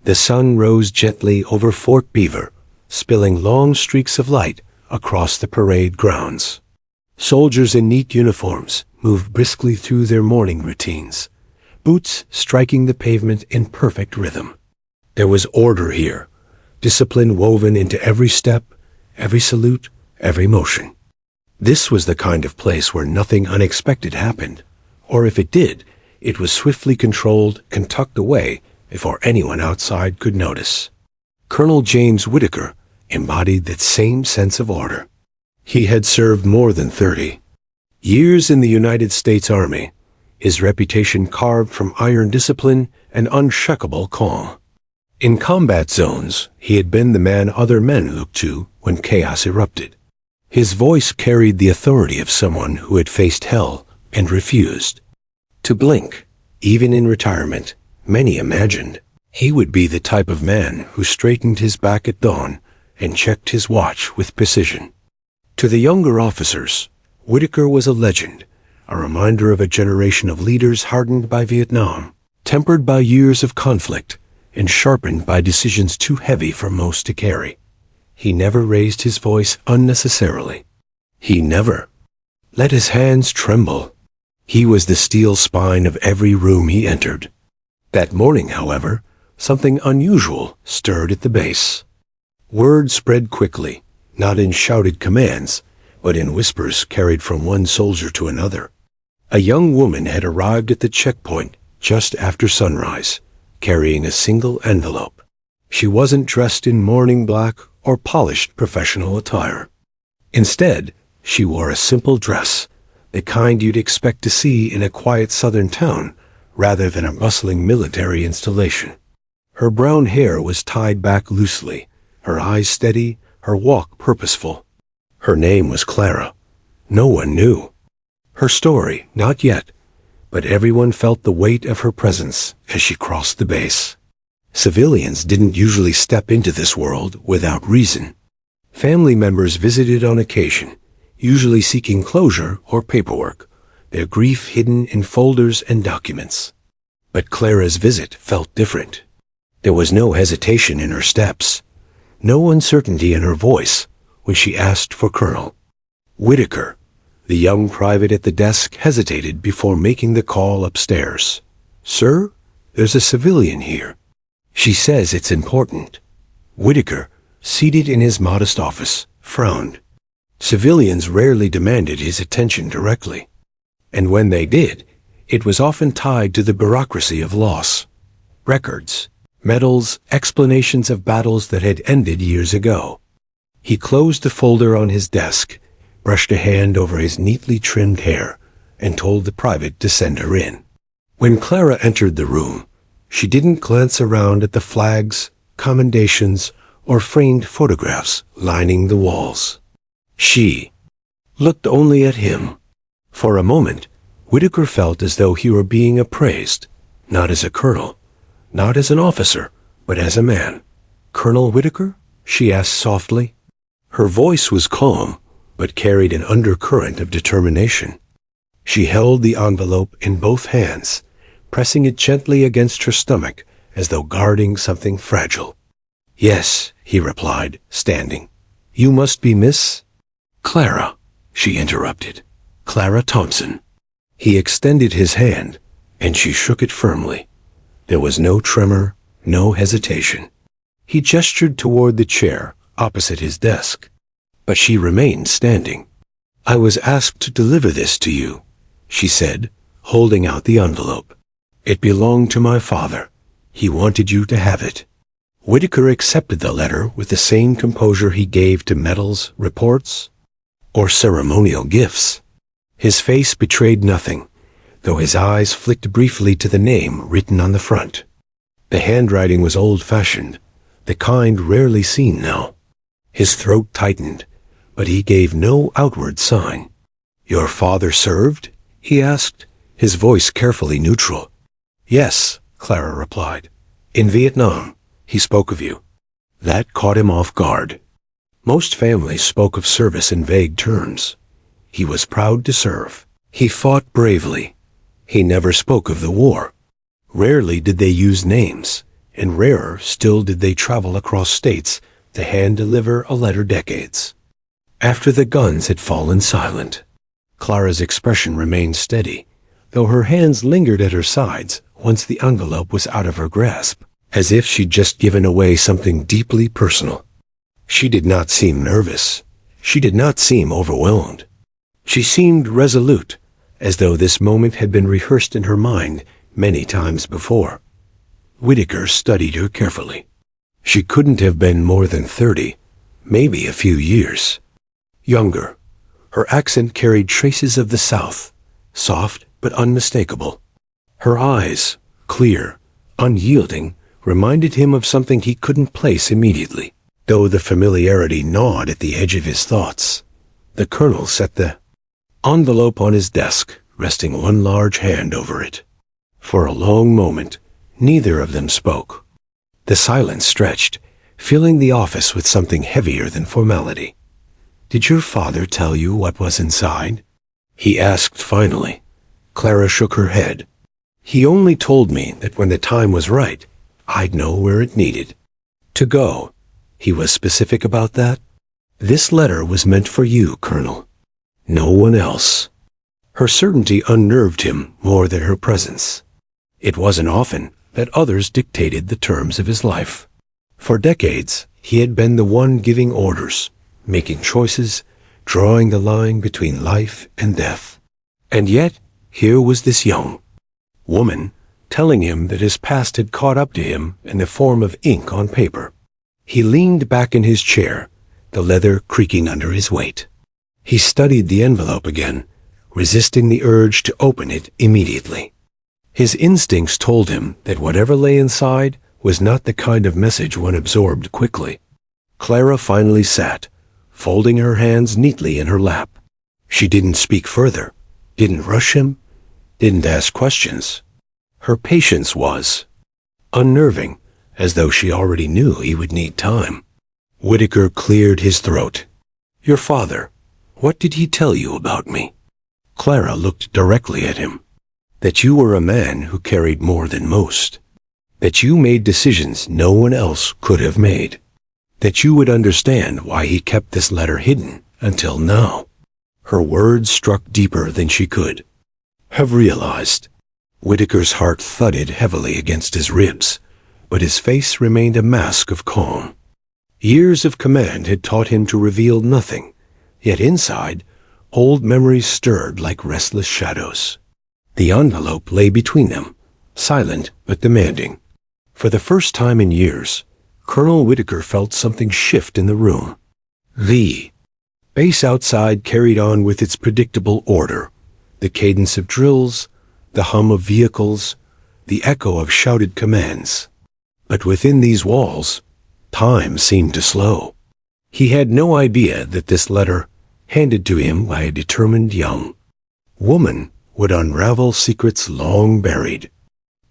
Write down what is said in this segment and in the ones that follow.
The sun rose gently over Fort Beaver, spilling long streaks of light across the parade grounds. Soldiers in neat uniforms moved briskly through their morning routines, boots striking the pavement in perfect rhythm. There was order here, discipline woven into every step, every salute, every motion. This was the kind of place where nothing unexpected happened, or if it did, it was swiftly controlled and tucked away before anyone outside could notice. Colonel James Whitaker embodied that same sense of order. He had served more than 30 years in the United States Army, his reputation carved from iron discipline and unshakable calm. In combat zones, he had been the man other men looked to when chaos erupted. His voice carried the authority of someone who had faced hell and refused to blink. Even in retirement, many imagined he would be the type of man who straightened his back at dawn and checked his watch with precision. To the younger officers, Whitaker was a legend, a reminder of a generation of leaders hardened by Vietnam, tempered by years of conflict, and sharpened by decisions too heavy for most to carry. He never raised his voice unnecessarily. He never let his hands tremble. He was the steel spine of every room he entered. That morning, however, something unusual stirred at the base. Word spread quickly, not in shouted commands, but in whispers carried from one soldier to another. A young woman had arrived at the checkpoint just after sunrise, carrying a single envelope. She wasn't dressed in mourning black or polished professional attire. Instead, she wore a simple dress, the kind you'd expect to see in a quiet southern town rather than a bustling military installation. Her brown hair was tied back loosely, her eyes steady, her walk purposeful. Her name was Clara. No one knew her story, not yet, but everyone felt the weight of her presence as she crossed the base. Civilians didn't usually step into this world without reason. Family members visited on occasion, usually seeking closure or paperwork, their grief hidden in folders and documents. But Clara's visit felt different. There was no hesitation in her steps, no uncertainty in her voice when she asked for Colonel Whitaker. The young private at the desk hesitated before making the call upstairs. "Sir, there's a civilian here. She says it's important." Whitaker, seated in his modest office, frowned. Civilians rarely demanded his attention directly, and when they did, it was often tied to the bureaucracy of loss. Records, medals, explanations of battles that had ended years ago. He closed the folder on his desk, brushed a hand over his neatly trimmed hair, and told the private to send her in. When Clara entered the room, she didn't glance around at the flags, commendations, or framed photographs lining the walls. She looked only at him. For a moment, Whitaker felt as though he were being appraised, not as a colonel, not as an officer, but as a man. "Colonel Whitaker?" she asked softly. Her voice was calm, but carried an undercurrent of determination. She held the envelope in both hands, pressing it gently against her stomach as though guarding something fragile. "Yes," he replied, standing. "You must be Miss Clara," she interrupted. "Clara Thompson." He extended his hand, and she shook it firmly. There was no tremor, no hesitation. He gestured toward the chair opposite his desk, but she remained standing. "I was asked to deliver this to you," she said, holding out the envelope. "It belonged to my father. He wanted you to have it." Whitaker accepted the letter with the same composure he gave to medals, reports, or ceremonial gifts. His face betrayed nothing, though his eyes flicked briefly to the name written on the front. The handwriting was old-fashioned, the kind rarely seen now. His throat tightened, but he gave no outward sign. "Your father served?" he asked, his voice carefully neutral. "Yes," Clara replied. "In Vietnam, he spoke of you." That caught him off guard. Most families spoke of service in vague terms. He was proud to serve. He fought bravely. He never spoke of the war. Rarely did they use names, and rarer still did they travel across states to hand-deliver a letter decades. After the guns had fallen silent, Clara's expression remained steady, though her hands lingered at her sides once the envelope was out of her grasp, as if she'd just given away something deeply personal. She did not seem nervous. She did not seem overwhelmed. She seemed resolute, as though this moment had been rehearsed in her mind many times before. Whitaker studied her carefully. She couldn't have been more than 30, maybe a few years younger. Her accent carried traces of the South, soft but unmistakable. Her eyes, clear, unyielding, reminded him of something he couldn't place immediately, though the familiarity gnawed at the edge of his thoughts. The colonel set the envelope on his desk, resting one large hand over it. For a long moment, neither of them spoke. The silence stretched, filling the office with something heavier than formality. "Did your father tell you what was inside?" he asked finally. Clara shook her head. "He only told me that when the time was right, I'd know where it needed to go." He was specific about that. "This letter was meant for you, Colonel. No one else." Her certainty unnerved him more than her presence. It wasn't often that others dictated the terms of his life. For decades, he had been the one giving orders, making choices, drawing the line between life and death. And yet, here was this young woman telling him that his past had caught up to him in the form of ink on paper. He leaned back in his chair, the leather creaking under his weight. He studied the envelope again, resisting the urge to open it immediately. His instincts told him that whatever lay inside was not the kind of message one absorbed quickly. Clara finally sat, folding her hands neatly in her lap. She didn't speak further, didn't rush him, didn't ask questions. Her patience was unnerving, as though she already knew he would need time. Whitaker cleared his throat. "Your father, what did he tell you about me?" Clara looked directly at him. "That you were a man who carried more than most. That you made decisions no one else could have made. That you would understand why he kept this letter hidden until now." Her words struck deeper than she could have realized. Whitaker's heart thudded heavily against his ribs, but his face remained a mask of calm. Years of command had taught him to reveal nothing, yet inside, old memories stirred like restless shadows. The envelope lay between them, silent but demanding. For the first time in years, Colonel Whitaker felt something shift in the room. The base outside carried on with its predictable order, the cadence of drills, the hum of vehicles, the echo of shouted commands. But within these walls, time seemed to slow. He had no idea that this letter, handed to him by a determined young woman, would unravel secrets long buried.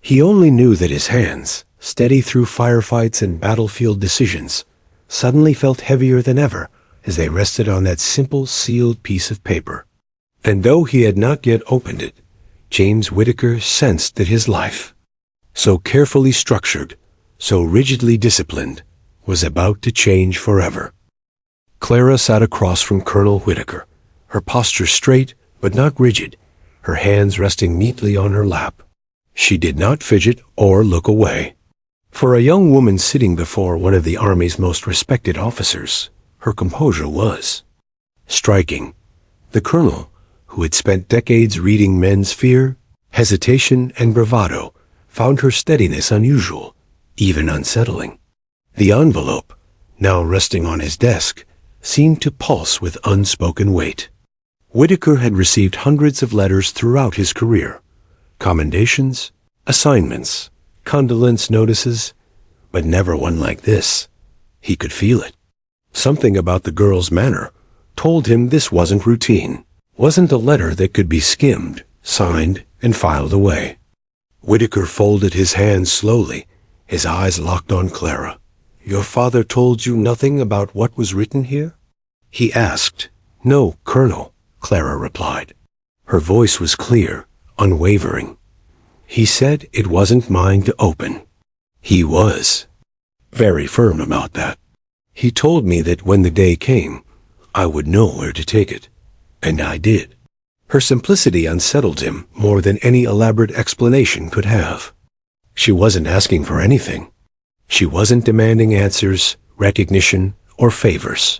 He only knew that his hands, steady through firefights and battlefield decisions, suddenly felt heavier than ever as they rested on that simple sealed piece of paper. And though he had not yet opened it, James Whitaker sensed that his life, so carefully structured, so rigidly disciplined, was about to change forever. Clara sat across from Colonel Whitaker, her posture straight but not rigid, her hands resting neatly on her lap. She did not fidget or look away. For a young woman sitting before one of the Army's most respected officers, her composure was striking. The colonel, who had spent decades reading men's fear, hesitation, and bravado, found her steadiness unusual, even unsettling. The envelope, now resting on his desk, seemed to pulse with unspoken weight. Whitaker had received hundreds of letters throughout his career, commendations, assignments, condolence notices, but never one like this. He could feel it. Something about the girl's manner told him this wasn't routine, wasn't a letter that could be skimmed, signed, and filed away. Whitaker folded his hands slowly, his eyes locked on Clara. "Your father told you nothing about what was written here?" he asked. "No, Colonel," Clara replied. Her voice was clear, unwavering. "He said it wasn't mine to open. He was very firm about that. He told me that when the day came, I would know where to take it. And I did. Her simplicity unsettled him more than any elaborate explanation could have. She wasn't asking for anything. She wasn't demanding answers, recognition, or favors.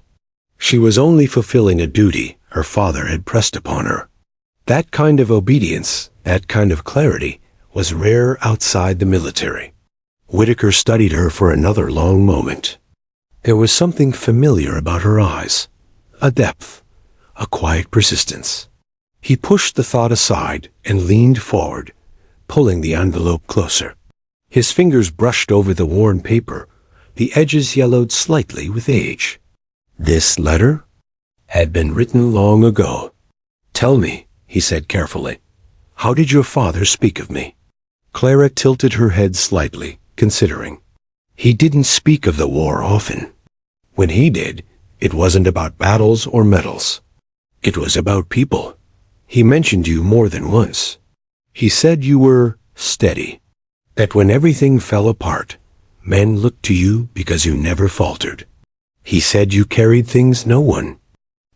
She was only fulfilling a duty her father had pressed upon her. That kind of obedience, that kind of clarity, was rare outside the military. Whitaker studied her for another long moment. There was something familiar about her eyes, a depth, a quiet persistence. He pushed the thought aside and leaned forward, pulling the envelope closer. His fingers brushed over the worn paper, the edges yellowed slightly with age. This letter had been written long ago. "Tell me," he said carefully, "how did your father speak of me?" Clara tilted her head slightly, considering. He didn't speak of the war often. When he did, it wasn't about battles or medals. It was about people. He mentioned you more than once. He said you were steady, that when everything fell apart, men looked to you because you never faltered. He said you carried things no one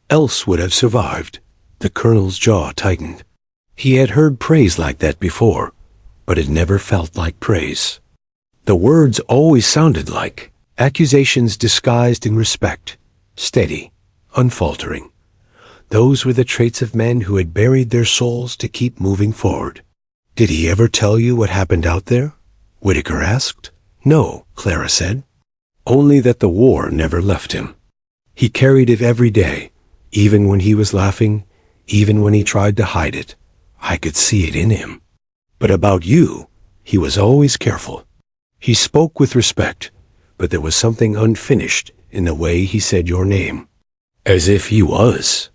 else would have survived. The colonel's jaw tightened. He had heard praise like that before, but it never felt like praise. The words always sounded like accusations disguised in respect, steady, unfaltering. Those were the traits of men who had buried their souls to keep moving forward. "Did he ever tell you what happened out there?" Whitaker asked. "No," Clara said. "Only that the war never left him. He carried it every day, even when he was laughing, even when he tried to hide it. I could see it in him. But about you, he was always careful. He spoke with respect, but there was something unfinished in the way he said your name. As if he was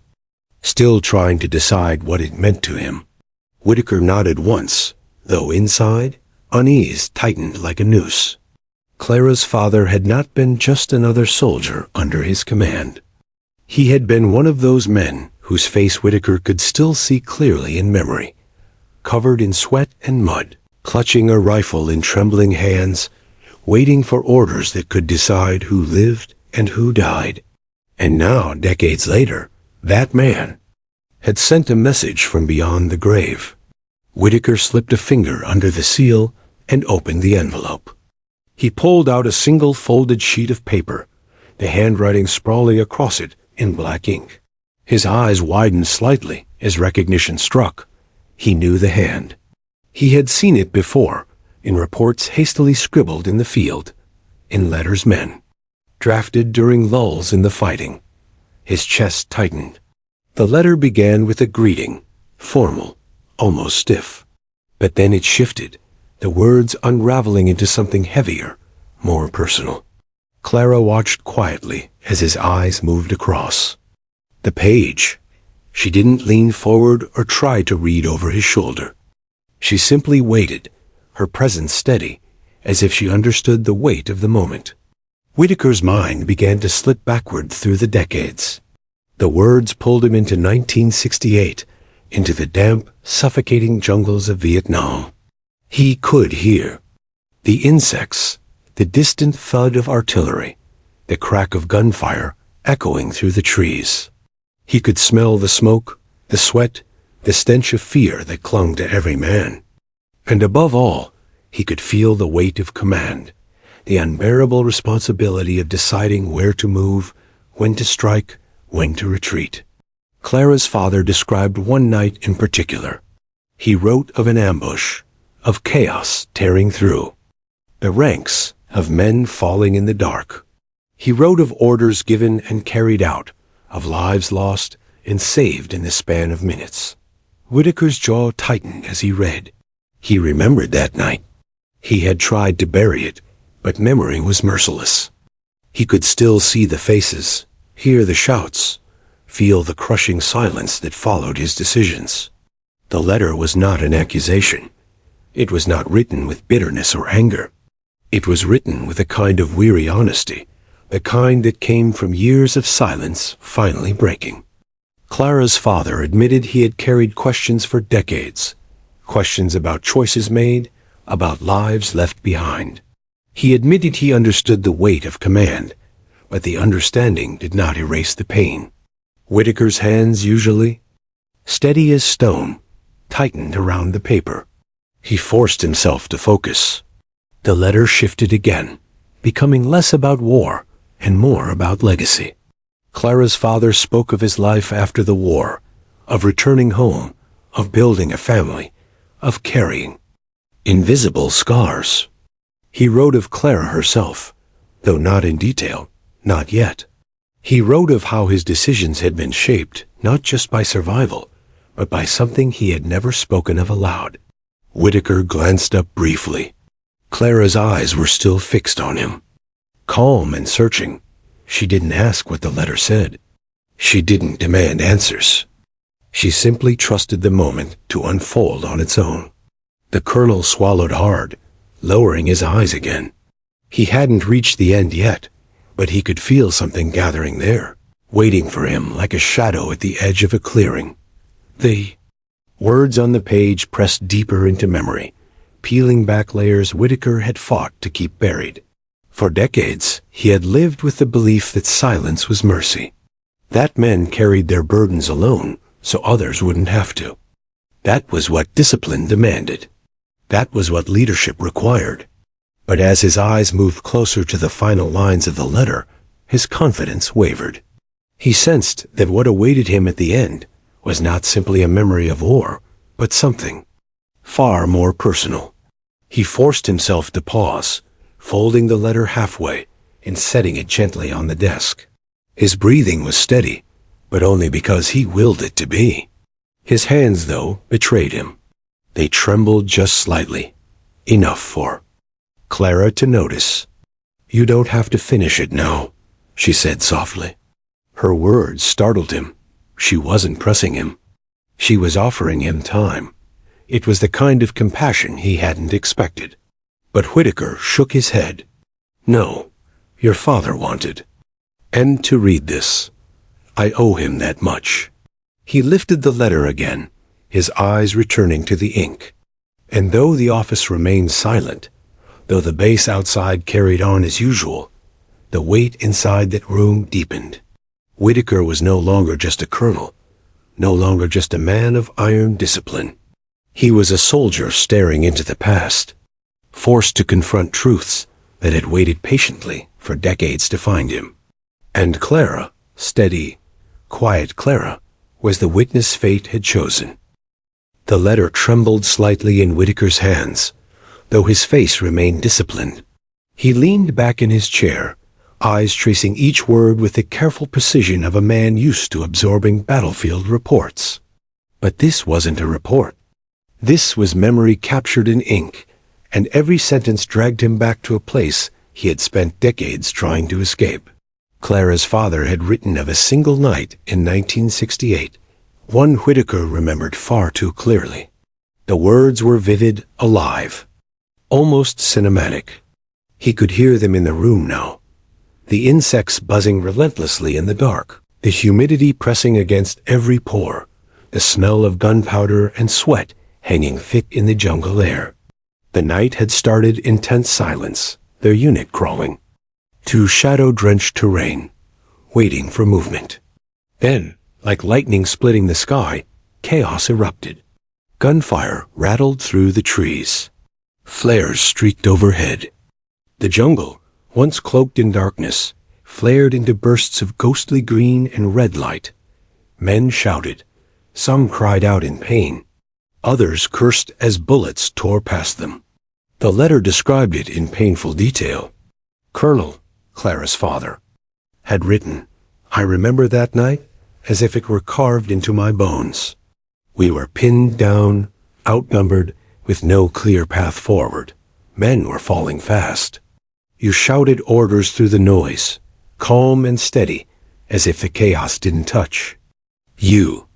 still trying to decide what it meant to him." Whitaker nodded once, though inside, unease tightened like a noose. Clara's father had not been just another soldier under his command. He had been one of those men whose face Whitaker could still see clearly in memory, covered in sweat and mud, clutching a rifle in trembling hands, waiting for orders that could decide who lived and who died. And now, decades later, that man had sent a message from beyond the grave. Whitaker slipped a finger under the seal and opened the envelope. He pulled out a single folded sheet of paper, the handwriting sprawling across it in black ink. His eyes widened slightly as recognition struck. He knew the hand. He had seen it before, in reports hastily scribbled in the field, in letters men, drafted during lulls in the fighting. His chest tightened. The letter began with a greeting, formal, almost stiff. But then it shifted, the words unraveling into something heavier, more personal. Clara watched quietly as his eyes moved across the page. She didn't lean forward or try to read over his shoulder. She simply waited, her presence steady, as if she understood the weight of the moment. Whitaker's mind began to slip backward through the decades. The words pulled him into 1968, into the damp, suffocating jungles of Vietnam. He could hear the insects, the distant thud of artillery, the crack of gunfire echoing through the trees. He could smell the smoke, the sweat, the stench of fear that clung to every man. And above all, he could feel the weight of command, the unbearable responsibility of deciding where to move, when to strike, when to retreat. Clara's father described one night in particular. He wrote of an ambush, of chaos tearing through, the ranks of men falling in the dark. He wrote of orders given and carried out, of lives lost and saved in the span of minutes. Whitaker's jaw tightened as he read. He remembered that night. He had tried to bury it, but memory was merciless. He could still see the faces, hear the shouts, feel the crushing silence that followed his decisions. The letter was not an accusation. It was not written with bitterness or anger. It was written with a kind of weary honesty, the kind that came from years of silence finally breaking. Clara's father admitted he had carried questions for decades, questions about choices made, about lives left behind. He admitted he understood the weight of command, but the understanding did not erase the pain. Whitaker's hands, usually steady as stone, tightened around the paper. He forced himself to focus. The letter shifted again, becoming less about war and more about legacy. Clara's father spoke of his life after the war, of returning home, of building a family, of carrying invisible scars. He wrote of Clara herself, though not in detail, not yet. He wrote of how his decisions had been shaped not just by survival, but by something he had never spoken of aloud. Whitaker glanced up briefly. Clara's eyes were still fixed on him. Calm and searching, she didn't ask what the letter said. She didn't demand answers. She simply trusted the moment to unfold on its own. The colonel swallowed hard, lowering his eyes again. He hadn't reached the end yet, but he could feel something gathering there, waiting for him like a shadow at the edge of a clearing. The words on the page pressed deeper into memory, peeling back layers Whitaker had fought to keep buried. For decades, he had lived with the belief that silence was mercy. That men carried their burdens alone, so others wouldn't have to. That was what discipline demanded. That was what leadership required. But as his eyes moved closer to the final lines of the letter, his confidence wavered. He sensed that what awaited him at the end was not simply a memory of war, but something far more personal. He forced himself to pause, folding the letter halfway and setting it gently on the desk. His breathing was steady, but only because he willed it to be. His hands, though, betrayed him. They trembled just slightly, enough for Clara to notice. "You don't have to finish it now," she said softly. Her words startled him. She wasn't pressing him. She was offering him time. It was the kind of compassion he hadn't expected. But Whitaker shook his head. "No, your father wanted. And to read this. I owe him that much." He lifted the letter again, his eyes returning to the ink. And though the office remained silent, though the base outside carried on as usual, the weight inside that room deepened. Whitaker was no longer just a colonel, no longer just a man of iron discipline. He was a soldier staring into the past, forced to confront truths that had waited patiently for decades to find him. And Clara, steady, quiet Clara, was the witness fate had chosen. The letter trembled slightly in Whitaker's hands, though his face remained disciplined. He leaned back in his chair, eyes tracing each word with the careful precision of a man used to absorbing battlefield reports. But this wasn't a report. This was memory captured in ink, and every sentence dragged him back to a place he had spent decades trying to escape. Clara's father had written of a single night in 1968, one Whitaker remembered far too clearly. The words were vivid, alive, almost cinematic. He could hear them in the room now. The insects buzzing relentlessly in the dark, the humidity pressing against every pore, the smell of gunpowder and sweat hanging thick in the jungle air. The night had started in tense silence, their unit crawling to shadow-drenched terrain, waiting for movement. Then, like lightning splitting the sky, chaos erupted. Gunfire rattled through the trees. Flares streaked overhead. The jungle, once cloaked in darkness, flared into bursts of ghostly green and red light. Men shouted. Some cried out in pain. Others cursed as bullets tore past them. The letter described it in painful detail. Colonel, Clara's father, had written, "I remember that night as if it were carved into my bones. We were pinned down, outnumbered, with no clear path forward. Men were falling fast. You shouted orders through the noise, calm and steady, as if the chaos didn't touch you.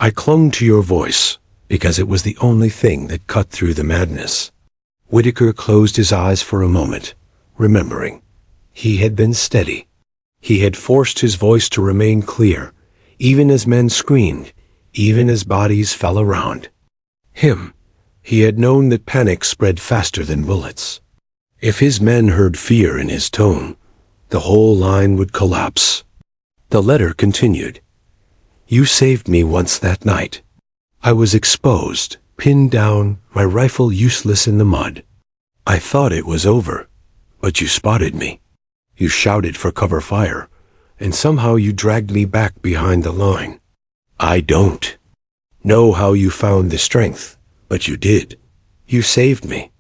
I clung to your voice, because it was the only thing that cut through the madness." Whitaker closed his eyes for a moment, remembering. He had been steady. He had forced his voice to remain clear, even as men screamed, even as bodies fell around. He had known that panic spread faster than bullets. If his men heard fear in his tone, the whole line would collapse. The letter continued. You saved me once that night. I was exposed, pinned down, my rifle useless in the mud. I thought it was over, but you spotted me. You shouted for cover fire, and somehow you dragged me back behind the line. I don't know how you found the strength, but you did. You saved me.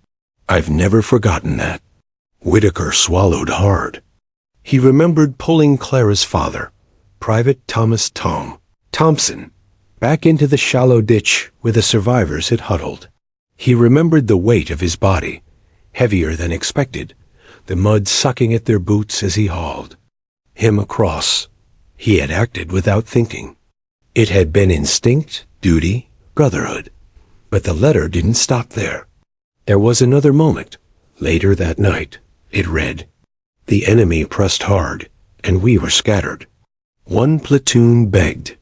I've never forgotten that. Whitaker swallowed hard. He remembered pulling Clara's father, Private Thomas Thompson, back into the shallow ditch where the survivors had huddled. He remembered the weight of his body, heavier than expected, the mud sucking at their boots as he hauled him across. He had acted without thinking. It had been instinct, duty, brotherhood. But the letter didn't stop there. There was another moment. Later that night, it read, The enemy pressed hard, and we were scattered. One platoon begged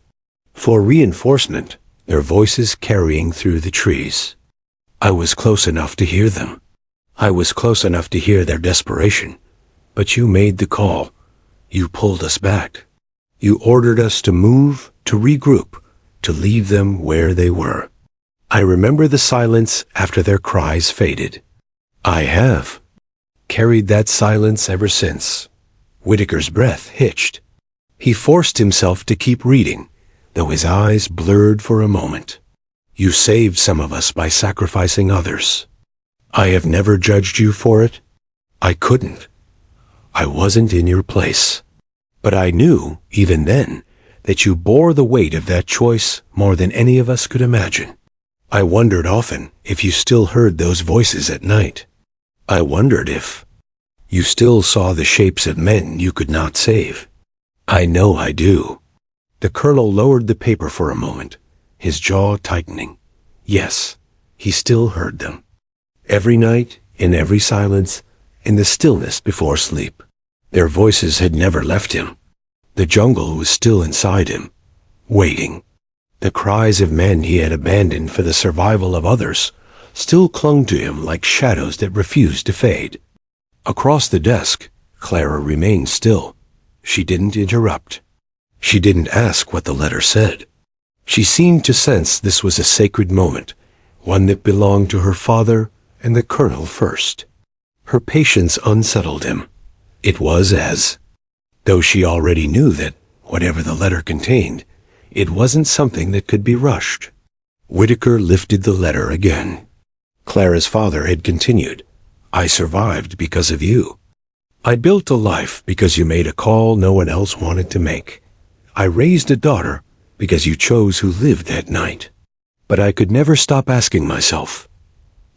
for reinforcement, their voices carrying through the trees. I was close enough to hear them. I was close enough to hear their desperation. But you made the call. You pulled us back. You ordered us to move, to regroup, to leave them where they were. I remember the silence after their cries faded. I have carried that silence ever since. Whitaker's breath hitched. He forced himself to keep reading, though his eyes blurred for a moment. You saved some of us by sacrificing others. I have never judged you for it. I couldn't. I wasn't in your place. But I knew, even then, that you bore the weight of that choice more than any of us could imagine. I wondered often if you still heard those voices at night. I wondered if you still saw the shapes of men you could not save. I know I do. The colonel lowered the paper for a moment, his jaw tightening. Yes, he still heard them. Every night, in every silence, in the stillness before sleep. Their voices had never left him. The jungle was still inside him, waiting. The cries of men he had abandoned for the survival of others still clung to him like shadows that refused to fade. Across the desk, Clara remained still. She didn't interrupt. She didn't ask what the letter said. She seemed to sense this was a sacred moment, one that belonged to her father and the colonel first. Her patience unsettled him. It was as though she already knew that, whatever the letter contained, it wasn't something that could be rushed. Whitaker lifted the letter again. Clara's father had continued, I survived because of you. I built a life because you made a call no one else wanted to make. I raised a daughter because you chose who lived that night. But I could never stop asking myself,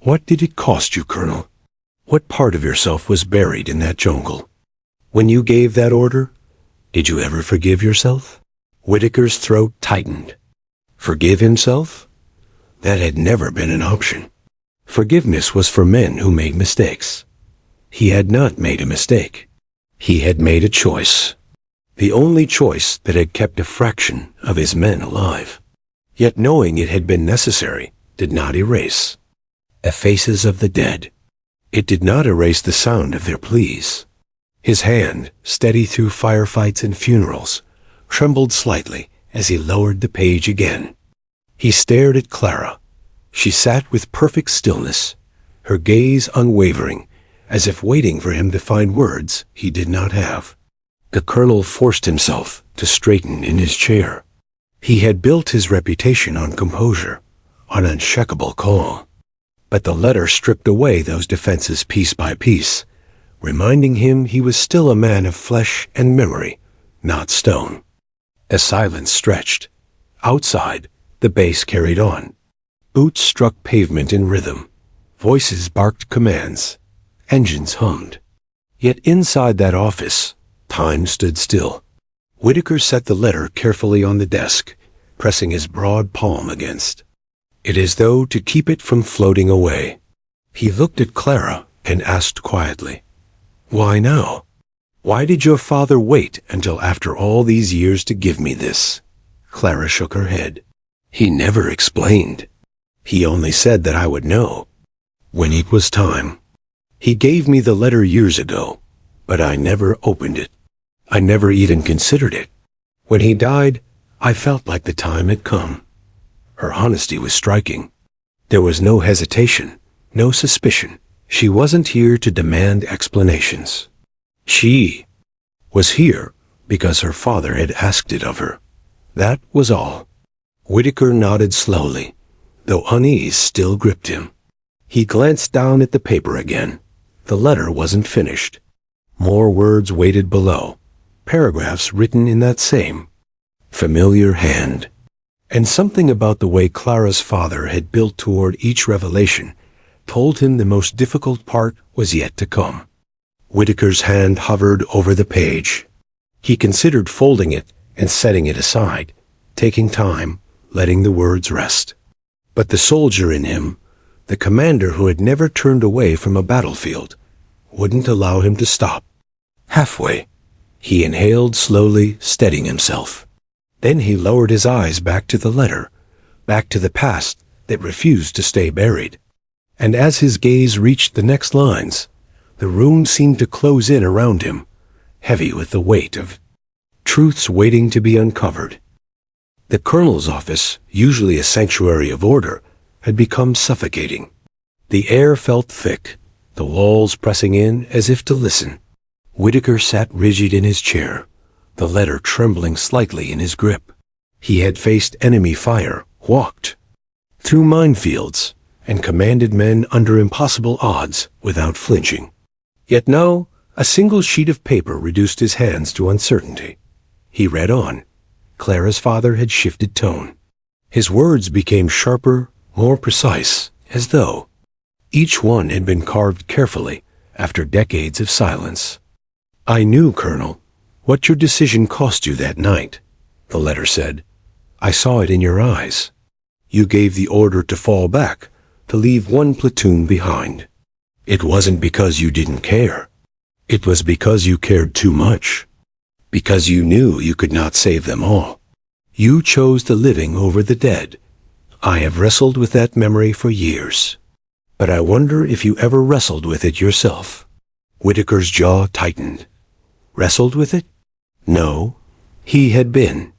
what did it cost you, Colonel? What part of yourself was buried in that jungle? When you gave that order, did you ever forgive yourself? Whitaker's throat tightened. Forgive himself? That had never been an option. Forgiveness was for men who made mistakes. He had not made a mistake. He had made a choice. The only choice that had kept a fraction of his men alive. Yet knowing it had been necessary did not erase the faces of the dead. It did not erase the sound of their pleas. His hand, steady through firefights and funerals, trembled slightly as he lowered the page again. He stared at Clara. She sat with perfect stillness, her gaze unwavering, as if waiting for him to find words he did not have. The colonel forced himself to straighten in his chair. He had built his reputation on composure, on unshakable calm. But the letter stripped away those defenses piece by piece, reminding him he was still a man of flesh and memory, not stone. The silence stretched. Outside, the bass carried on. Boots struck pavement in rhythm. Voices barked commands. Engines hummed. Yet inside that office, time stood still. Whitaker set the letter carefully on the desk, pressing his broad palm against it as though to keep it from floating away. He looked at Clara and asked quietly, Why now? Why did your father wait until after all these years to give me this? Clara shook her head. He never explained. He only said that I would know when it was time. He gave me the letter years ago, but I never opened it. I never even considered it. When he died, I felt like the time had come. Her honesty was striking. There was no hesitation, no suspicion. She wasn't here to demand explanations. She was here because her father had asked it of her. That was all. Whitaker nodded slowly, though unease still gripped him. He glanced down at the paper again. The letter wasn't finished. More words waited below, paragraphs written in that same familiar hand. And something about the way Clara's father had built toward each revelation told him the most difficult part was yet to come. Whitaker's hand hovered over the page. He considered folding it and setting it aside, taking time, letting the words rest. But the soldier in him, the commander who had never turned away from a battlefield, wouldn't allow him to stop. Halfway, he inhaled slowly, steadying himself. Then he lowered his eyes back to the letter, back to the past that refused to stay buried. And as his gaze reached the next lines, the room seemed to close in around him, heavy with the weight of truths waiting to be uncovered. The colonel's office, usually a sanctuary of order, had become suffocating. The air felt thick, the walls pressing in as if to listen. Whitaker sat rigid in his chair, the letter trembling slightly in his grip. He had faced enemy fire, walked through minefields, and commanded men under impossible odds without flinching. Yet now, a single sheet of paper reduced his hands to uncertainty. He read on. Clara's father had shifted tone. His words became sharper, more precise, as though each one had been carved carefully after decades of silence. "I knew, Colonel, what your decision cost you that night," the letter said. "I saw it in your eyes. You gave the order to fall back, to leave one platoon behind. It wasn't because you didn't care. It was because you cared too much. Because you knew you could not save them all. You chose the living over the dead. I have wrestled with that memory for years. But I wonder if you ever wrestled with it yourself." Whitaker's jaw tightened. Wrestled with it? No. He had been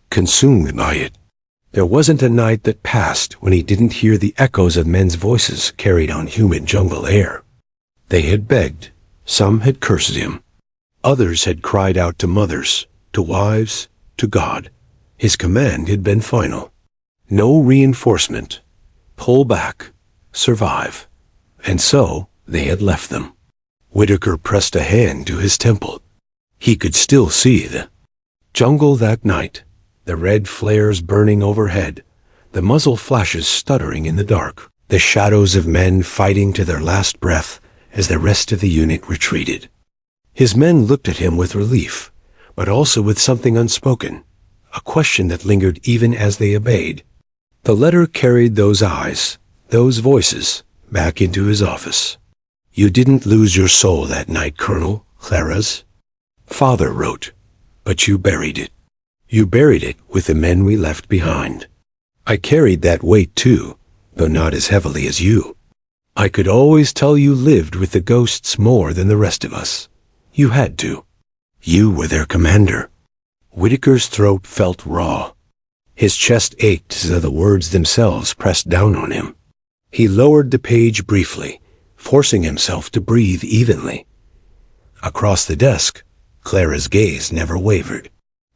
consumed by it. There wasn't a night that passed when he didn't hear the echoes of men's voices carried on humid jungle air. They had begged. Some had cursed him. Others had cried out to mothers, to wives, to God. His command had been final. No reinforcement. Pull back. Survive. And so they had left them. Whitaker pressed a hand to his temple. He could still see the jungle that night, the red flares burning overhead, the muzzle flashes stuttering in the dark, the shadows of men fighting to their last breath as the rest of the unit retreated. His men looked at him with relief, but also with something unspoken, a question that lingered even as they obeyed. The letter carried those eyes, those voices, back into his office. "You didn't lose your soul that night, Colonel," Clara's father wrote, "but you buried it. You buried it with the men we left behind. I carried that weight too, though not as heavily as you. I could always tell you lived with the ghosts more than the rest of us. You had to. You were their commander." Whitaker's throat felt raw. His chest ached as the words themselves pressed down on him. He lowered the page briefly, forcing himself to breathe evenly. Across the desk, Clara's gaze never wavered.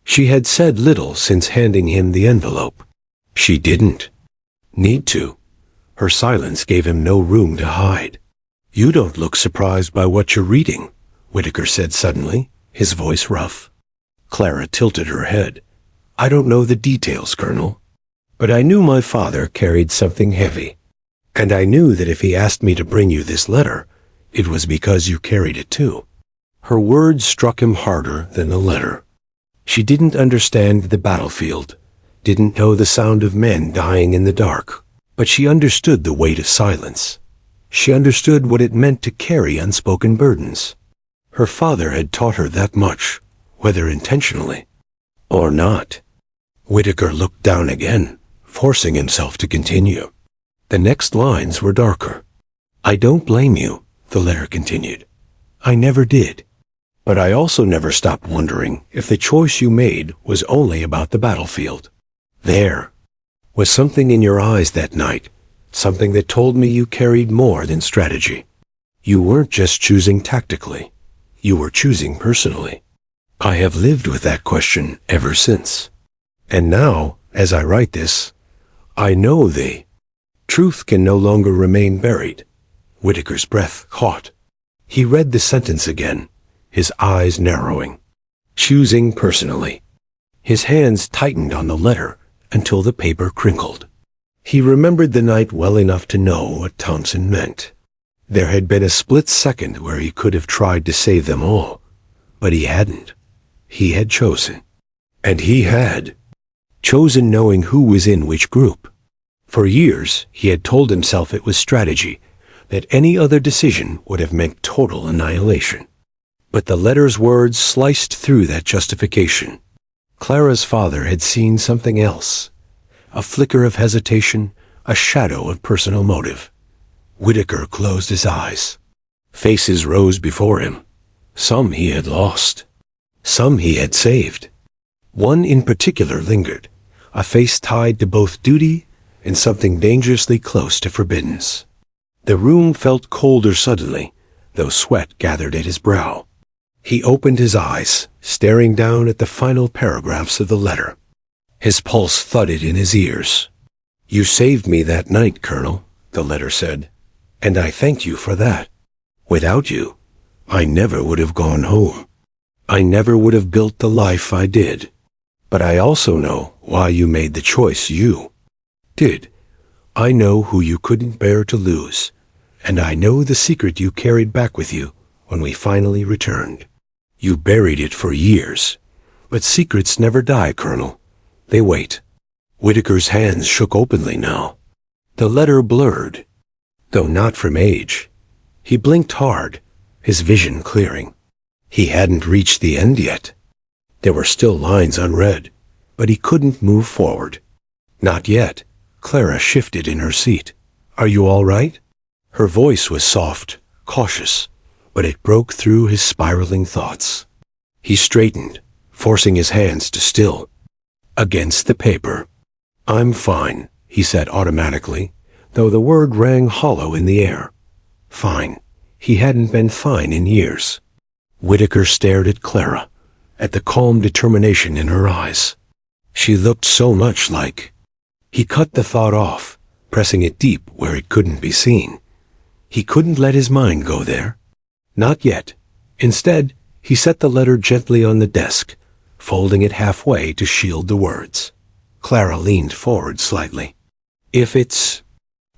She had said little since handing him the envelope. She didn't need to. Her silence gave him no room to hide. "You don't look surprised by what you're reading," Whitaker said suddenly, his voice rough. Clara tilted her head. "I don't know the details, Colonel, but I knew my father carried something heavy. And I knew that if he asked me to bring you this letter, it was because you carried it too." Her words struck him harder than the letter. She didn't understand the battlefield, didn't know the sound of men dying in the dark, but she understood the weight of silence. She understood what it meant to carry unspoken burdens. Her father had taught her that much, whether intentionally or not. Whitaker looked down again, forcing himself to continue. The next lines were darker. "I don't blame you," the letter continued. I never did. But I also never stopped wondering if the choice you made was only about the battlefield. There was something in your eyes that night, something that told me you carried more than strategy. You weren't just choosing tactically, you were choosing personally. I have lived with that question ever since. And now, as I write this, I know the truth can no longer remain buried. Whitaker's breath caught. He read the sentence again, his eyes narrowing. Choosing personally. His hands tightened on the letter until the paper crinkled. He remembered the night well enough to know what Thompson meant. There had been a split second where he could have tried to save them all, but he hadn't. He had chosen. And he had chosen knowing who was in which group. For years, he had told himself it was strategy, that any other decision would have meant total annihilation. But the letter's words sliced through that justification. Clara's father had seen something else. A flicker of hesitation, a shadow of personal motive. Whitaker closed his eyes. Faces rose before him. Some he had lost. Some he had saved. One in particular lingered, a face tied to both duty and something dangerously close to forbiddance. The room felt colder suddenly, though sweat gathered at his brow. He opened his eyes, staring down at the final paragraphs of the letter. His pulse thudded in his ears. You saved me that night, Colonel, the letter said, and I thank you for that. Without you, I never would have gone home. I never would have built the life I did. But I also know why you made the choice you did. I know who you couldn't bear to lose, and I know the secret you carried back with you when we finally returned. You buried it for years, but secrets never die, Colonel. They wait. Whitaker's hands shook openly now. The letter blurred, though not from age. He blinked hard, his vision clearing. He hadn't reached the end yet. There were still lines unread, but he couldn't move forward. Not yet. Clara shifted in her seat. Are you all right? Her voice was soft, cautious, but it broke through his spiraling thoughts. He straightened, forcing his hands to still. Against the paper. I'm fine, he said automatically, though the word rang hollow in the air. Fine. He hadn't been fine in years. Whitaker stared at Clara, at the calm determination in her eyes. She looked so much like. He cut the thought off, pressing it deep where it couldn't be seen. He couldn't let his mind go there. Not yet. Instead, he set the letter gently on the desk, folding it halfway to shield the words. Clara leaned forward slightly. If it's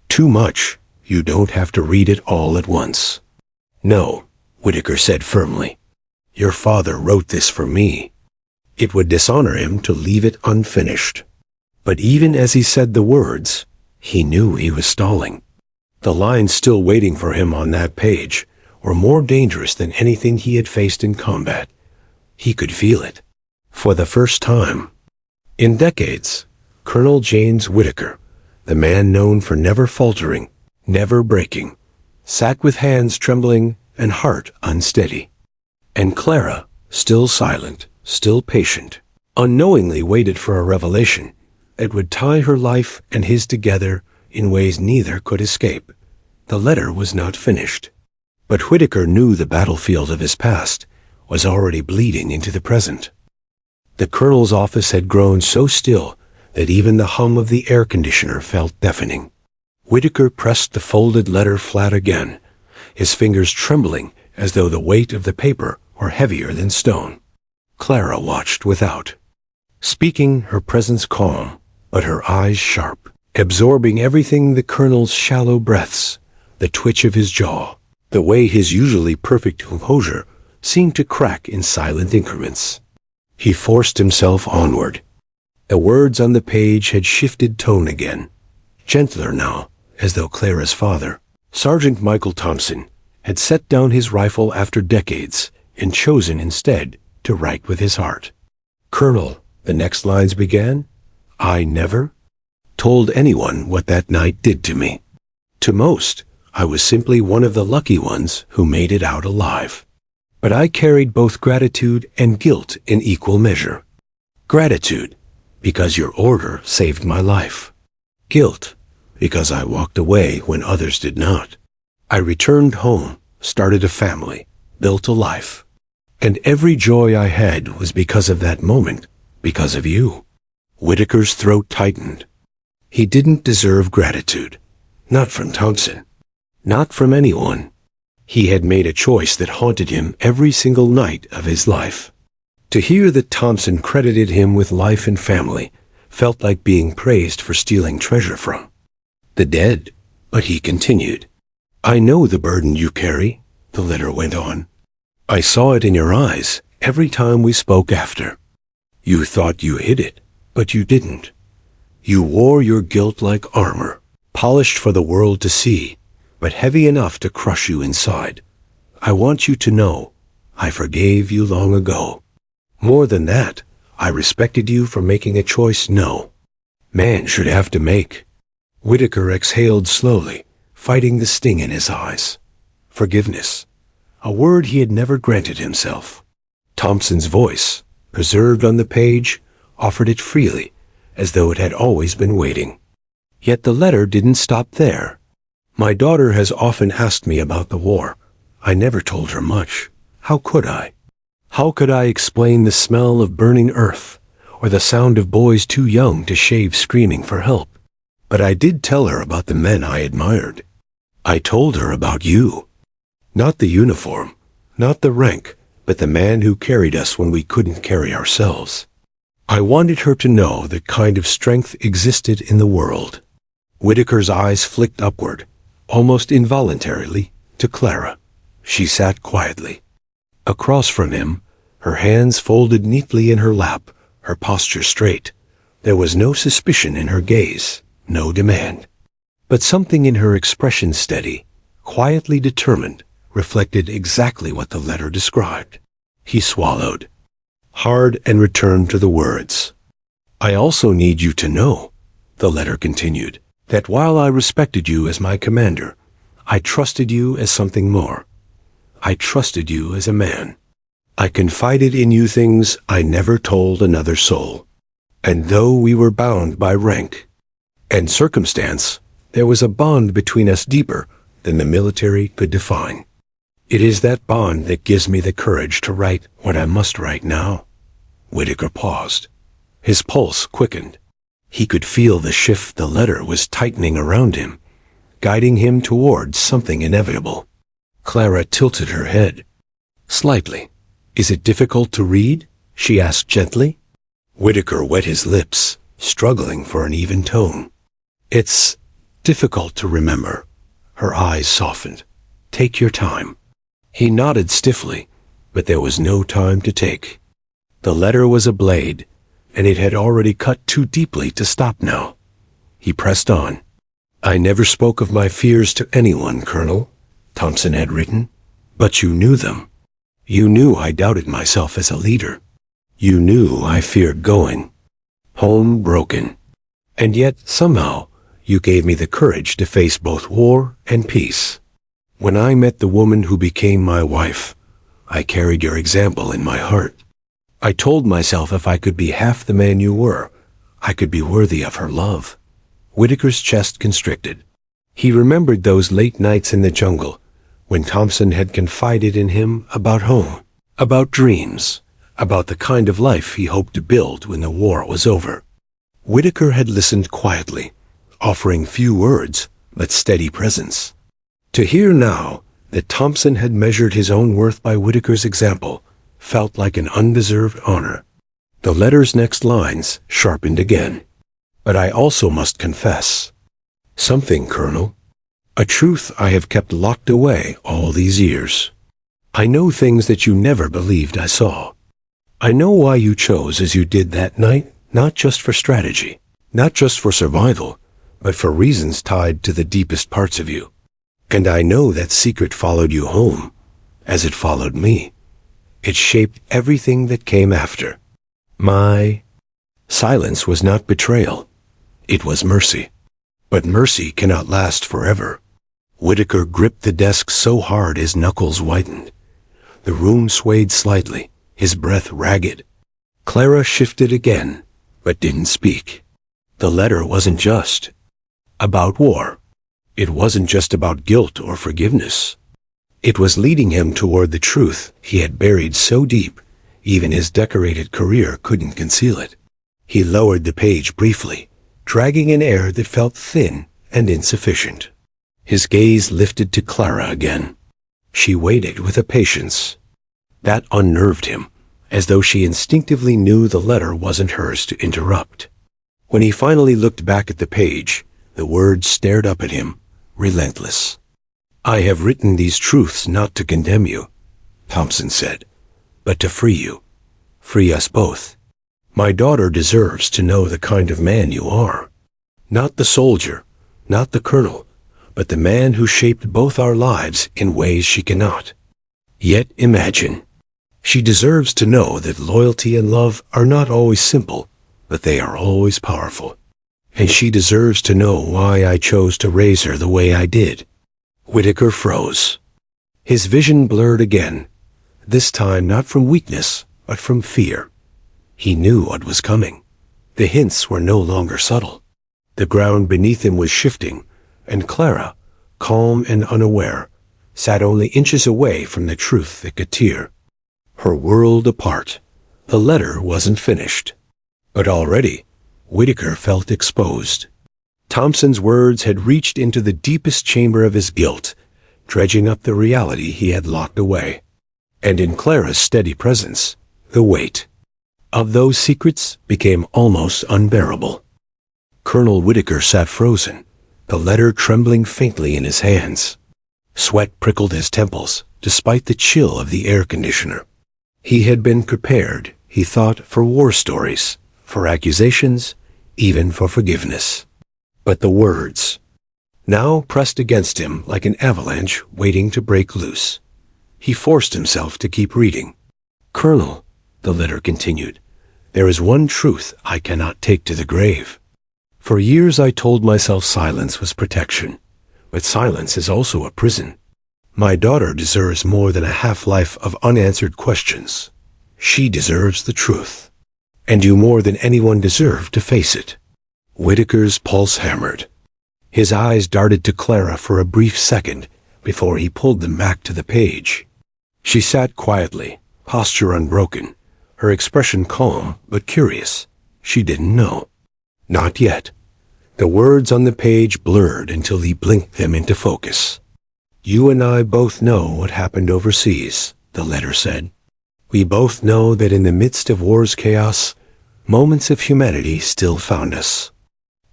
too much, you don't have to read it all at once. No, Whitaker said firmly. Your father wrote this for me. It would dishonor him to leave it unfinished. But even as he said the words, he knew he was stalling. The lines still waiting for him on that page were more dangerous than anything he had faced in combat. He could feel it. For the first time in decades, Colonel James Whitaker, the man known for never faltering, never breaking, sat with hands trembling and heart unsteady. And Clara, still silent, still patient, unknowingly waited for a revelation that would tie her life and his together in ways neither could escape. The letter was not finished. But Whitaker knew the battlefield of his past was already bleeding into the present. The colonel's office had grown so still that even the hum of the air conditioner felt deafening. Whitaker pressed the folded letter flat again, his fingers trembling as though the weight of the paper were heavier than stone. Clara watched without, speaking, her presence calm, but her eyes sharp, absorbing everything: the colonel's shallow breaths, the twitch of his jaw, the way his usually perfect composure seemed to crack in silent increments. He forced himself onward. The words on the page had shifted tone again, gentler now, as though Clara's father, Sergeant Michael Thompson, had set down his rifle after decades and chosen instead to write with his heart. Colonel, the next lines began, I never told anyone what that night did to me. To most, I was simply one of the lucky ones who made it out alive. But I carried both gratitude and guilt in equal measure. Gratitude, because your order saved my life. Guilt, because I walked away when others did not. I returned home, started a family, built a life. And every joy I had was because of that moment, because of you. Whitaker's throat tightened. He didn't deserve gratitude. Not from Thompson. Not from anyone. He had made a choice that haunted him every single night of his life. To hear that Thompson credited him with life and family felt like being praised for stealing treasure from the dead. But he continued. I know the burden you carry, the letter went on. I saw it in your eyes every time we spoke after. You thought you hid it, but you didn't. You wore your guilt like armor, polished for the world to see, but heavy enough to crush you inside. I want you to know, I forgave you long ago. More than that, I respected you for making a choice no man should have to make. Whitaker exhaled slowly, fighting the sting in his eyes. Forgiveness, a word he had never granted himself. Thompson's voice, preserved on the page, offered it freely, as though it had always been waiting. Yet the letter didn't stop there. My daughter has often asked me about the war. I never told her much. How could I? How could I explain the smell of burning earth, or the sound of boys too young to shave screaming for help? But I did tell her about the men I admired. I told her about you. Not the uniform, not the rank, but the man who carried us when we couldn't carry ourselves. I wanted her to know the kind of strength existed in the world. Whitaker's eyes flicked upward, almost involuntarily, to Clara. She sat quietly. Across from him, her hands folded neatly in her lap, her posture straight. There was no suspicion in her gaze, no demand. But something in her expression steady, quietly determined, reflected exactly what the letter described. He swallowed hard and returned to the words. I also need you to know, the letter continued, that while I respected you as my commander, I trusted you as something more. I trusted you as a man. I confided in you things I never told another soul. And though we were bound by rank and circumstance, there was a bond between us deeper than the military could define. It is that bond that gives me the courage to write what I must write now. Whitaker paused. His pulse quickened. He could feel the shift the letter was tightening around him, guiding him towards something inevitable. Clara tilted her head. Slightly. Is it difficult to read? She asked gently. Whitaker wet his lips, struggling for an even tone. It's difficult to remember. Her eyes softened. Take your time. He nodded stiffly, but there was no time to take. The letter was a blade, and it had already cut too deeply to stop now. He pressed on. I never spoke of my fears to anyone, Colonel, Thompson had written, but you knew them. You knew I doubted myself as a leader. You knew I feared going home broken. And yet, somehow, you gave me the courage to face both war and peace. When I met the woman who became my wife, I carried your example in my heart. I told myself if I could be half the man you were, I could be worthy of her love. Whitaker's chest constricted. He remembered those late nights in the jungle, when Thompson had confided in him about home, about dreams, about the kind of life he hoped to build when the war was over. Whitaker had listened quietly, offering few words, but steady presence. To hear now that Thompson had measured his own worth by Whitaker's example felt like an undeserved honor. The letter's next lines sharpened again. But I also must confess something, Colonel. A truth I have kept locked away all these years. I know things that you never believed I saw. I know why you chose as you did that night, not just for strategy, not just for survival, but for reasons tied to the deepest parts of you. And I know that secret followed you home, as it followed me. It shaped everything that came after. My silence was not betrayal. It was mercy. But mercy cannot last forever. Whitaker gripped the desk so hard his knuckles whitened. The room swayed slightly, his breath ragged. Clara shifted again, but didn't speak. The letter wasn't just about war. It wasn't just about guilt or forgiveness. It was leading him toward the truth he had buried so deep, even his decorated career couldn't conceal it. He lowered the page briefly, dragging an air that felt thin and insufficient. His gaze lifted to Clara again. She waited with a patience that unnerved him, as though she instinctively knew the letter wasn't hers to interrupt. When he finally looked back at the page, the words stared up at him, relentless. "I have written these truths not to condemn you," Thompson said, "but to free you. Free us both. My daughter deserves to know the kind of man you are. Not the soldier, not the colonel, but the man who shaped both our lives in ways she cannot yet imagine. She deserves to know that loyalty and love are not always simple, but they are always powerful. And she deserves to know why I chose to raise her the way I did." Whitaker froze. His vision blurred again, this time not from weakness, but from fear. He knew what was coming. The hints were no longer subtle. The ground beneath him was shifting, and Clara, calm and unaware, sat only inches away from the truth that could tear her world apart. The letter wasn't finished, but already Whitaker felt exposed. Thompson's words had reached into the deepest chamber of his guilt, dredging up the reality he had locked away. And in Clara's steady presence, the weight of those secrets became almost unbearable. Colonel Whitaker sat frozen, the letter trembling faintly in his hands. Sweat prickled his temples, despite the chill of the air conditioner. He had been prepared, he thought, for war stories, for accusations, even for forgiveness. But the words, now pressed against him like an avalanche waiting to break loose. He forced himself to keep reading. "Colonel," the letter continued, "there is one truth I cannot take to the grave. For years I told myself silence was protection, but silence is also a prison. My daughter deserves more than a half-life of unanswered questions. She deserves the truth. And you more than anyone deserve to face it." Whitaker's pulse hammered. His eyes darted to Clara for a brief second before he pulled them back to the page. She sat quietly, posture unbroken, her expression calm but curious. She didn't know. Not yet. The words on the page blurred until he blinked them into focus. "You and I both know what happened overseas," the letter said. "We both know that in the midst of war's chaos, moments of humanity still found us.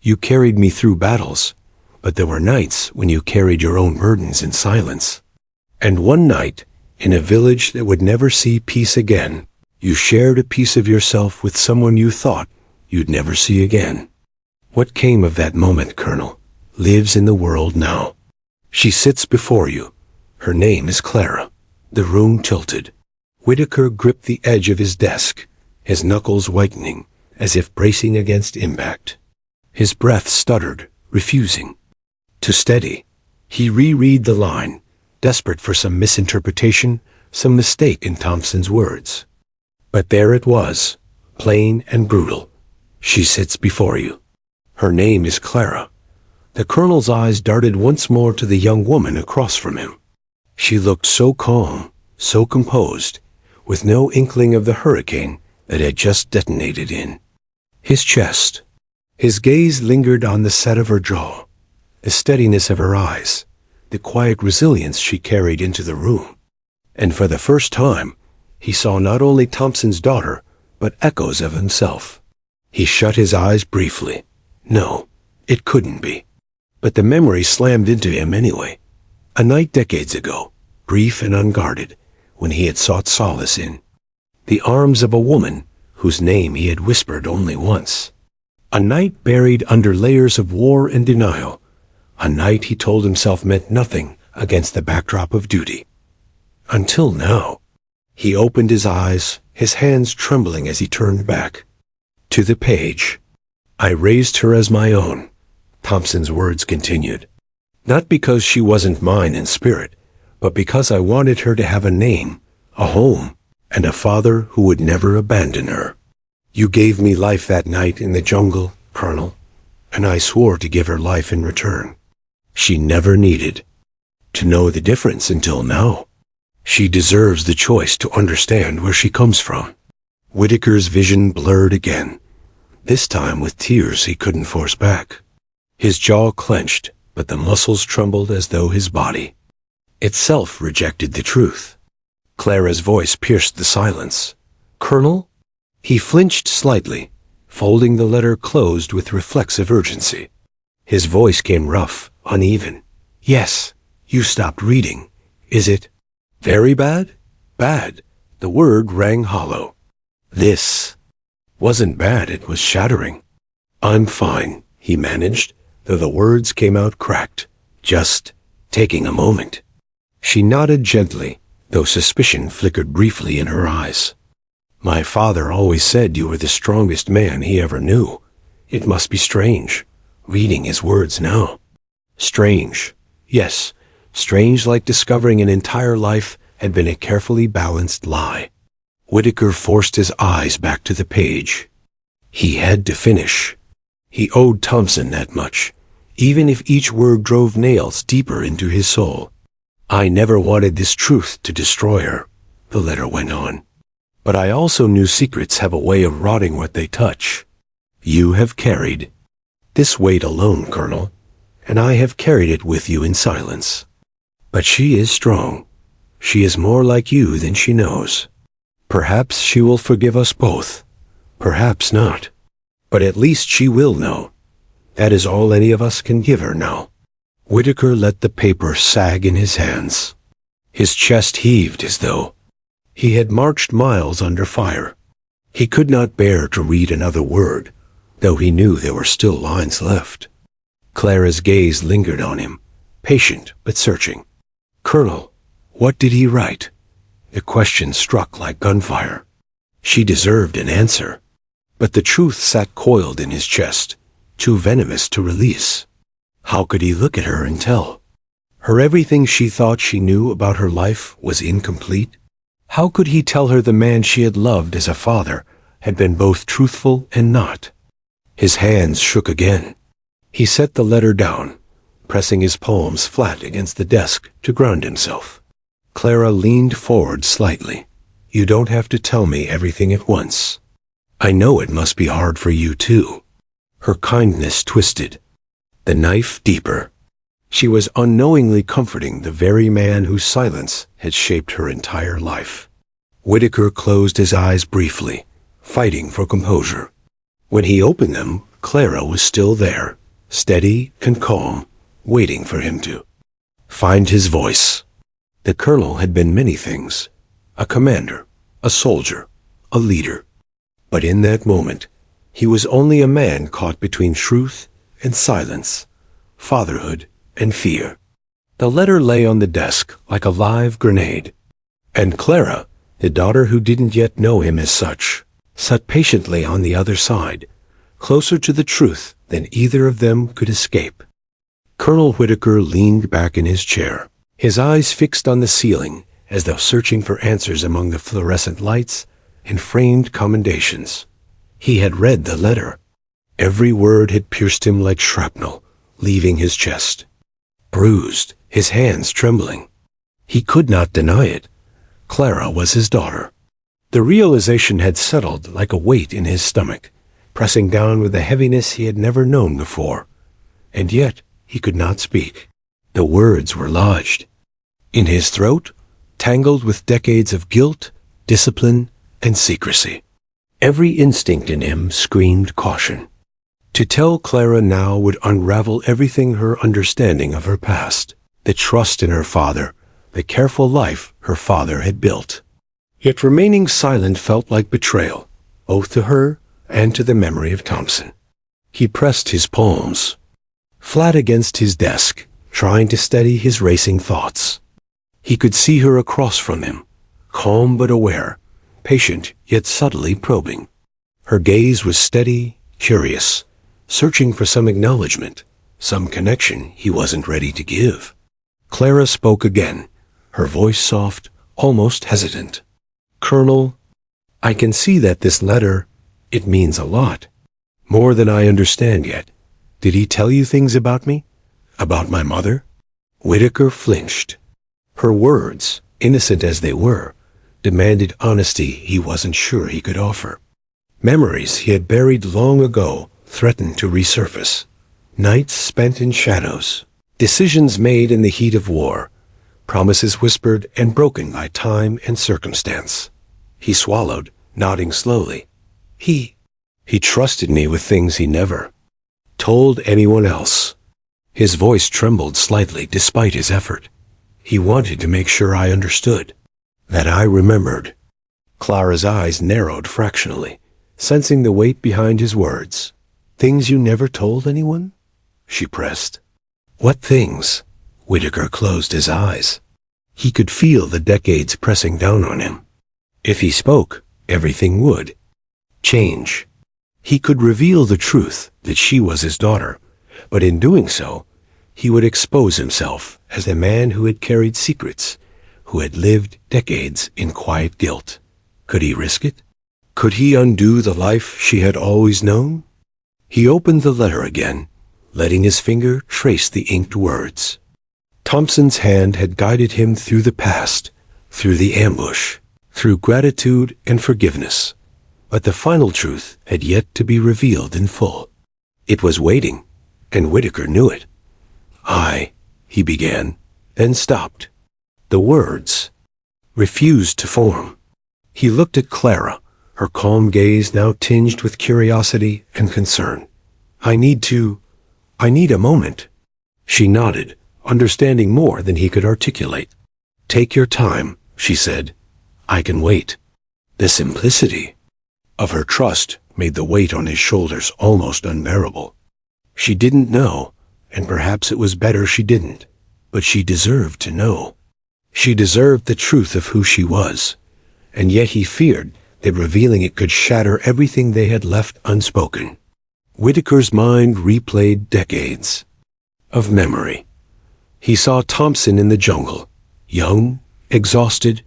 You carried me through battles, but there were nights when you carried your own burdens in silence. And one night, in a village that would never see peace again, you shared a piece of yourself with someone you thought you'd never see again. What came of that moment, Colonel, lives in the world now. She sits before you. Her name is Clara." The room tilted. Whitaker gripped the edge of his desk, his knuckles whitening, as if bracing against impact. His breath stuttered, refusing to steady. He reread the line, desperate for some misinterpretation, some mistake in Thompson's words. But there it was, plain and brutal. She sits before you. Her name is Clara. The colonel's eyes darted once more to the young woman across from him. She looked so calm, so composed, with no inkling of the hurricane that had just detonated in his chest. His gaze lingered on the set of her jaw, the steadiness of her eyes, the quiet resilience she carried into the room. And for the first time, he saw not only Thompson's daughter, but echoes of himself. He shut his eyes briefly. No, it couldn't be. But the memory slammed into him anyway. A night decades ago, brief and unguarded, when he had sought solace in the arms of a woman whose name he had whispered only once. A night buried under layers of war and denial. A night he told himself meant nothing against the backdrop of duty. Until now. He opened his eyes, his hands trembling as he turned back to the page. "I raised her as my own," Thompson's words continued. Not because she wasn't mine in spirit, but because I wanted her to have a name, a home, and a father who would never abandon her. You gave me life that night in the jungle, Colonel, and I swore to give her life in return. She never needed to know the difference until now. She deserves the choice to understand where she comes from. Whitaker's vision blurred again, this time with tears he couldn't force back. His jaw clenched, but the muscles trembled as though his body itself rejected the truth. Clara's voice pierced the silence. "Colonel?" He flinched slightly, folding the letter closed with reflexive urgency. His voice came rough, uneven. "Yes, you stopped reading. Is it very bad?" "Bad." The word rang hollow. This wasn't bad, it was shattering. "I'm fine," he managed, though the words came out cracked. "Just taking a moment." She nodded gently, though suspicion flickered briefly in her eyes. "My father always said you were the strongest man he ever knew. It must be strange, reading his words now." Strange. Yes, strange like discovering an entire life had been a carefully balanced lie. Whitaker forced his eyes back to the page. He had to finish. He owed Thompson that much, even if each word drove nails deeper into his soul. "I never wanted this truth to destroy her," the letter went on. "But I also knew secrets have a way of rotting what they touch. You have carried this weight alone, Colonel, and I have carried it with you in silence. But she is strong. She is more like you than she knows. Perhaps she will forgive us both. Perhaps not. But at least she will know. That is all any of us can give her now." Whitaker let the paper sag in his hands. His chest heaved as though he had marched miles under fire. He could not bear to read another word, though he knew there were still lines left. Clara's gaze lingered on him, patient but searching. "Colonel, what did he write?" The question struck like gunfire. She deserved an answer, but the truth sat coiled in his chest, too venomous to release. How could he look at her and tell her everything she thought she knew about her life was incomplete? How could he tell her the man she had loved as a father had been both truthful and not? His hands shook again. He set the letter down, pressing his palms flat against the desk to ground himself. Clara leaned forward slightly. "You don't have to tell me everything at once. I know it must be hard for you too." Her kindness twisted, the knife deeper. She was unknowingly comforting the very man whose silence had shaped her entire life. Whitaker closed his eyes briefly, fighting for composure. When he opened them, Clara was still there, steady and calm, waiting for him to find his voice. The colonel had been many things: a commander, a soldier, a leader. But in that moment, he was only a man caught between truth and silence, fatherhood and fear. The letter lay on the desk like a live grenade, and Clara, the daughter who didn't yet know him as such, sat patiently on the other side, closer to the truth than either of them could escape. Colonel Whitaker leaned back in his chair, his eyes fixed on the ceiling as though searching for answers among the fluorescent lights and framed commendations. He had read the letter. Every word had pierced him like shrapnel, leaving his chest bruised, his hands trembling. He could not deny it. Clara was his daughter. The realization had settled like a weight in his stomach, pressing down with a heaviness he had never known before. And yet he could not speak. The words were lodged in his throat, tangled with decades of guilt, discipline, and secrecy. Every instinct in him screamed caution. To tell Clara now would unravel everything her understanding of her past, the trust in her father, the careful life her father had built. Yet remaining silent felt like betrayal, both to her and to the memory of Thompson. He pressed his palms flat against his desk, trying to steady his racing thoughts. He could see her across from him, calm but aware, patient yet subtly probing. Her gaze was steady, curious, searching for some acknowledgement, some connection he wasn't ready to give. Clara spoke again, her voice soft, almost hesitant. Colonel, I can see that this letter, it means a lot. More than I understand yet. Did he tell you things about me? About my mother? Whitaker flinched. Her words, innocent as they were, demanded honesty he wasn't sure he could offer. Memories he had buried long ago threatened to resurface. Nights spent in shadows, decisions made in the heat of war, promises whispered and broken by time and circumstance. He swallowed, nodding slowly. He trusted me with things he never told anyone else. His voice trembled slightly despite his effort. He wanted to make sure I understood, that I remembered. Clara's eyes narrowed fractionally, sensing the weight behind his words. Things you never told anyone? She pressed. What things? Whitaker closed his eyes. He could feel the decades pressing down on him. If he spoke, everything would change. He could reveal the truth that she was his daughter, but in doing so, he would expose himself as a man who had carried secrets, who had lived decades in quiet guilt. Could he risk it? Could he undo the life she had always known? He opened the letter again, letting his finger trace the inked words. Thompson's hand had guided him through the past, through the ambush, through gratitude and forgiveness. But the final truth had yet to be revealed in full. It was waiting, and Whitaker knew it. He began, then stopped. The words refused to form. He looked at Clara, her calm gaze now tinged with curiosity and concern. I need a moment. She nodded, understanding more than he could articulate. Take your time, she said. I can wait. The simplicity of her trust made the weight on his shoulders almost unbearable. She didn't know, and perhaps it was better she didn't, but she deserved to know. She deserved the truth of who she was, and yet he feared that revealing it could shatter everything they had left unspoken. Whitaker's mind replayed decades of memory. He saw Thompson in the jungle, young, exhausted,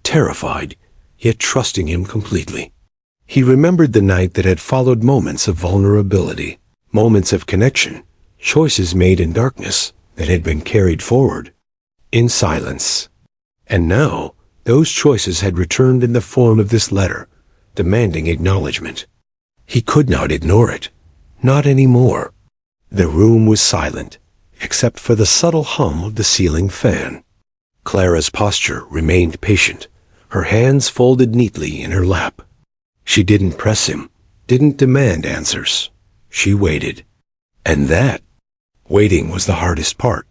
terrified, yet trusting him completely. He remembered the night that had followed moments of vulnerability, moments of connection, choices made in darkness that had been carried forward in silence. And now, those choices had returned in the form of this letter, demanding acknowledgement. He could not ignore it. Not anymore. The room was silent, except for the subtle hum of the ceiling fan. Clara's posture remained patient, her hands folded neatly in her lap. She didn't press him, didn't demand answers. She waited. And that waiting was the hardest part.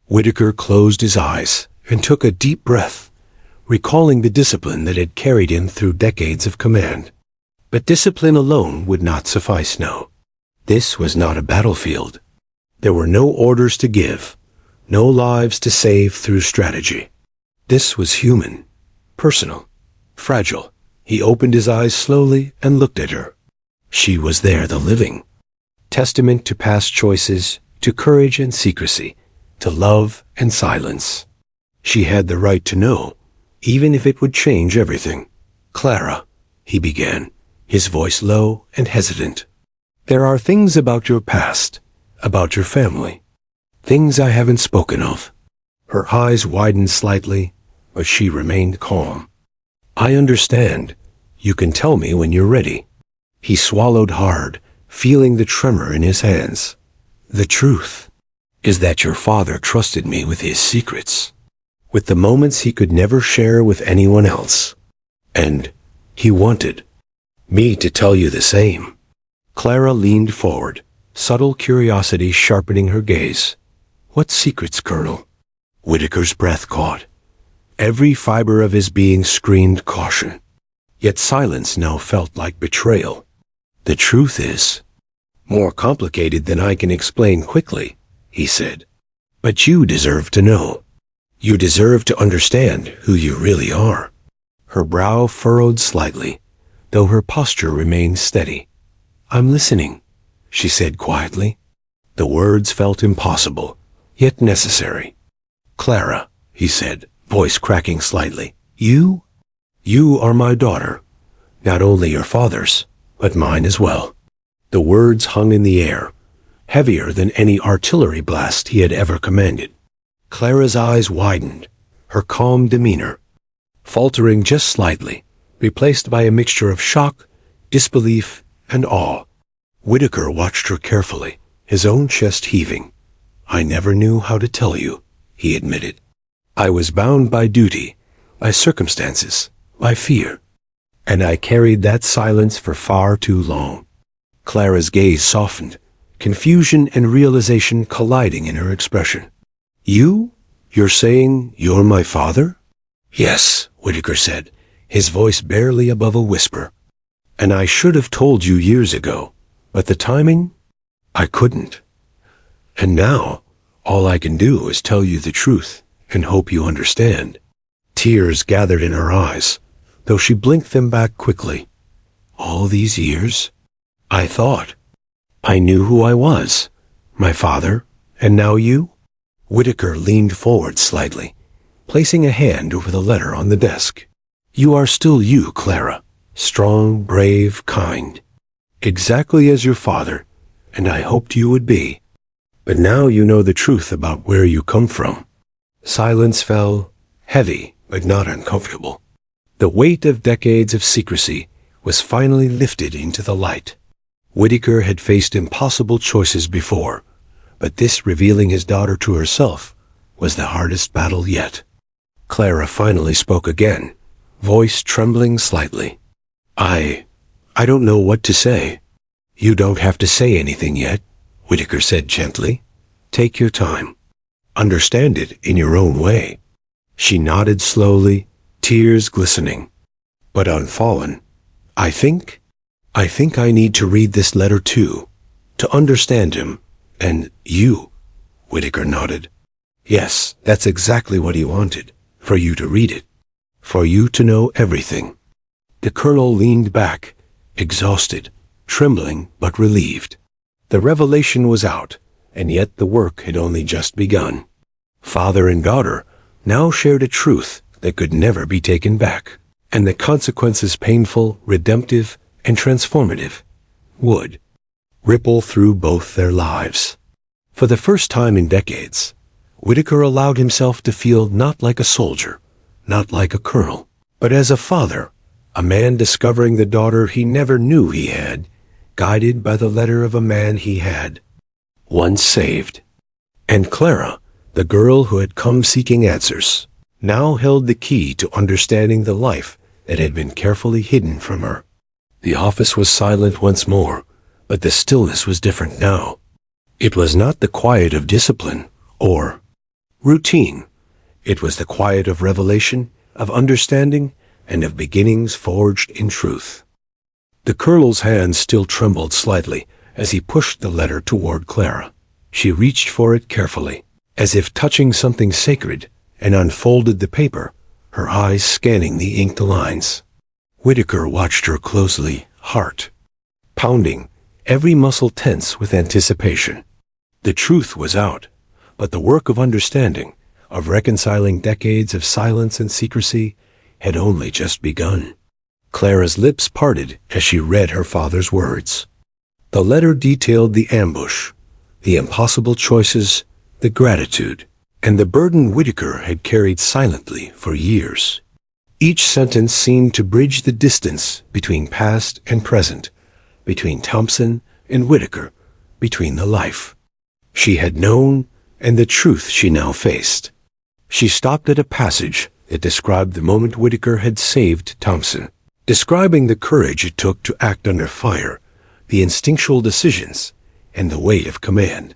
Whitaker closed his eyes and took a deep breath, recalling the discipline that had carried him through decades of command. But discipline alone would not suffice now. This was not a battlefield. There were no orders to give, no lives to save through strategy. This was human, personal, fragile. He opened his eyes slowly and looked at her. She was there, the living, testament to past choices, to courage and secrecy, to love and silence. She had the right to know, even if it would change everything. Clara, he began, his voice low and hesitant. There are things about your past, about your family, things I haven't spoken of. Her eyes widened slightly, but she remained calm. I understand. You can tell me when you're ready. He swallowed hard, feeling the tremor in his hands. The truth is that your father trusted me with his secrets, with the moments he could never share with anyone else. And he wanted me to tell you the same. Clara leaned forward, subtle curiosity sharpening her gaze. What secrets, Colonel? Whitaker's breath caught. Every fiber of his being screamed caution. Yet silence now felt like betrayal. The truth is more complicated than I can explain quickly, he said. But you deserve to know. You deserve to understand who you really are. Her brow furrowed slightly, though her posture remained steady. I'm listening, she said quietly. The words felt impossible, yet necessary. "Clara," he said, voice cracking slightly. You are my daughter. Not only your father's, but mine as well." The words hung in the air, heavier than any artillery blast he had ever commanded. Clara's eyes widened, her calm demeanor faltering just slightly, replaced by a mixture of shock, disbelief, and awe. Whitaker watched her carefully, his own chest heaving. "I never knew how to tell you," he admitted. "I was bound by duty, by circumstances, by fear. And I carried that silence for far too long." Clara's gaze softened, confusion and realization colliding in her expression. You're saying you're my father?" "Yes," Whitaker said, his voice barely above a whisper. "And I should have told you years ago, but the timing? I couldn't. And now, all I can do is tell you the truth and hope you understand." Tears gathered in her eyes, though she blinked them back quickly. "All these years? I thought I knew who I was, my father, and now you?" Whitaker leaned forward slightly, placing a hand over the letter on the desk. "You are still you, Clara, strong, brave, kind, exactly as your father, and I hoped you would be. But now you know the truth about where you come from." Silence fell, heavy but not uncomfortable. The weight of decades of secrecy was finally lifted into the light. Whitaker had faced impossible choices before, but this revealing his daughter to herself was the hardest battle yet. Clara finally spoke again, voice trembling slightly. I don't know what to say." "You don't have to say anything yet," Whitaker said gently. "Take your time. Understand it in your own way." She nodded slowly, tears glistening. "But unfallen, I think I need to read this letter too, to understand him, and you." Whitaker nodded. "Yes, that's exactly what he wanted, for you to read it, for you to know everything." The colonel leaned back, exhausted, trembling but relieved. The revelation was out, and yet the work had only just begun. Father and daughter now shared a truth that could never be taken back, and the consequences, painful, redemptive, and transformative, would ripple through both their lives. For the first time in decades, Whitaker allowed himself to feel not like a soldier, not like a colonel, but as a father, a man discovering the daughter he never knew he had, guided by the letter of a man he had once saved. And Clara, the girl who had come seeking answers, now held the key to understanding the life that had been carefully hidden from her. The office was silent once more, but the stillness was different now. It was not the quiet of discipline or routine. It was the quiet of revelation, of understanding, and of beginnings forged in truth. The colonel's hand still trembled slightly as he pushed the letter toward Clara. She reached for it carefully, as if touching something sacred, and unfolded the paper, her eyes scanning the inked lines. Whitaker watched her closely, heart pounding, every muscle tense with anticipation. The truth was out, but the work of understanding, of reconciling decades of silence and secrecy, had only just begun. Clara's lips parted as she read her father's words. The letter detailed the ambush, the impossible choices, the gratitude, and the burden Whitaker had carried silently for years. Each sentence seemed to bridge the distance between past and present, between Thompson and Whitaker, between the life she had known and the truth she now faced. She stopped at a passage that described the moment Whitaker had saved Thompson, describing the courage it took to act under fire, the instinctual decisions, and the weight of command.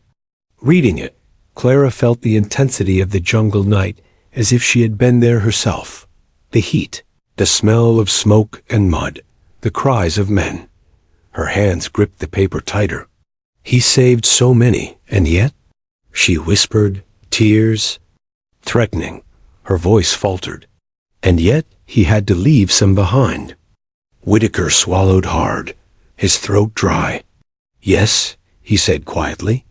Reading it, Clara felt the intensity of the jungle night as if she had been there herself. The heat, the smell of smoke and mud, the cries of men. Her hands gripped the paper tighter. He saved so many, and yet, she whispered, tears threatening. Her voice faltered. And yet he had to leave some behind. Whitaker swallowed hard, his throat dry. "Yes," he said quietly,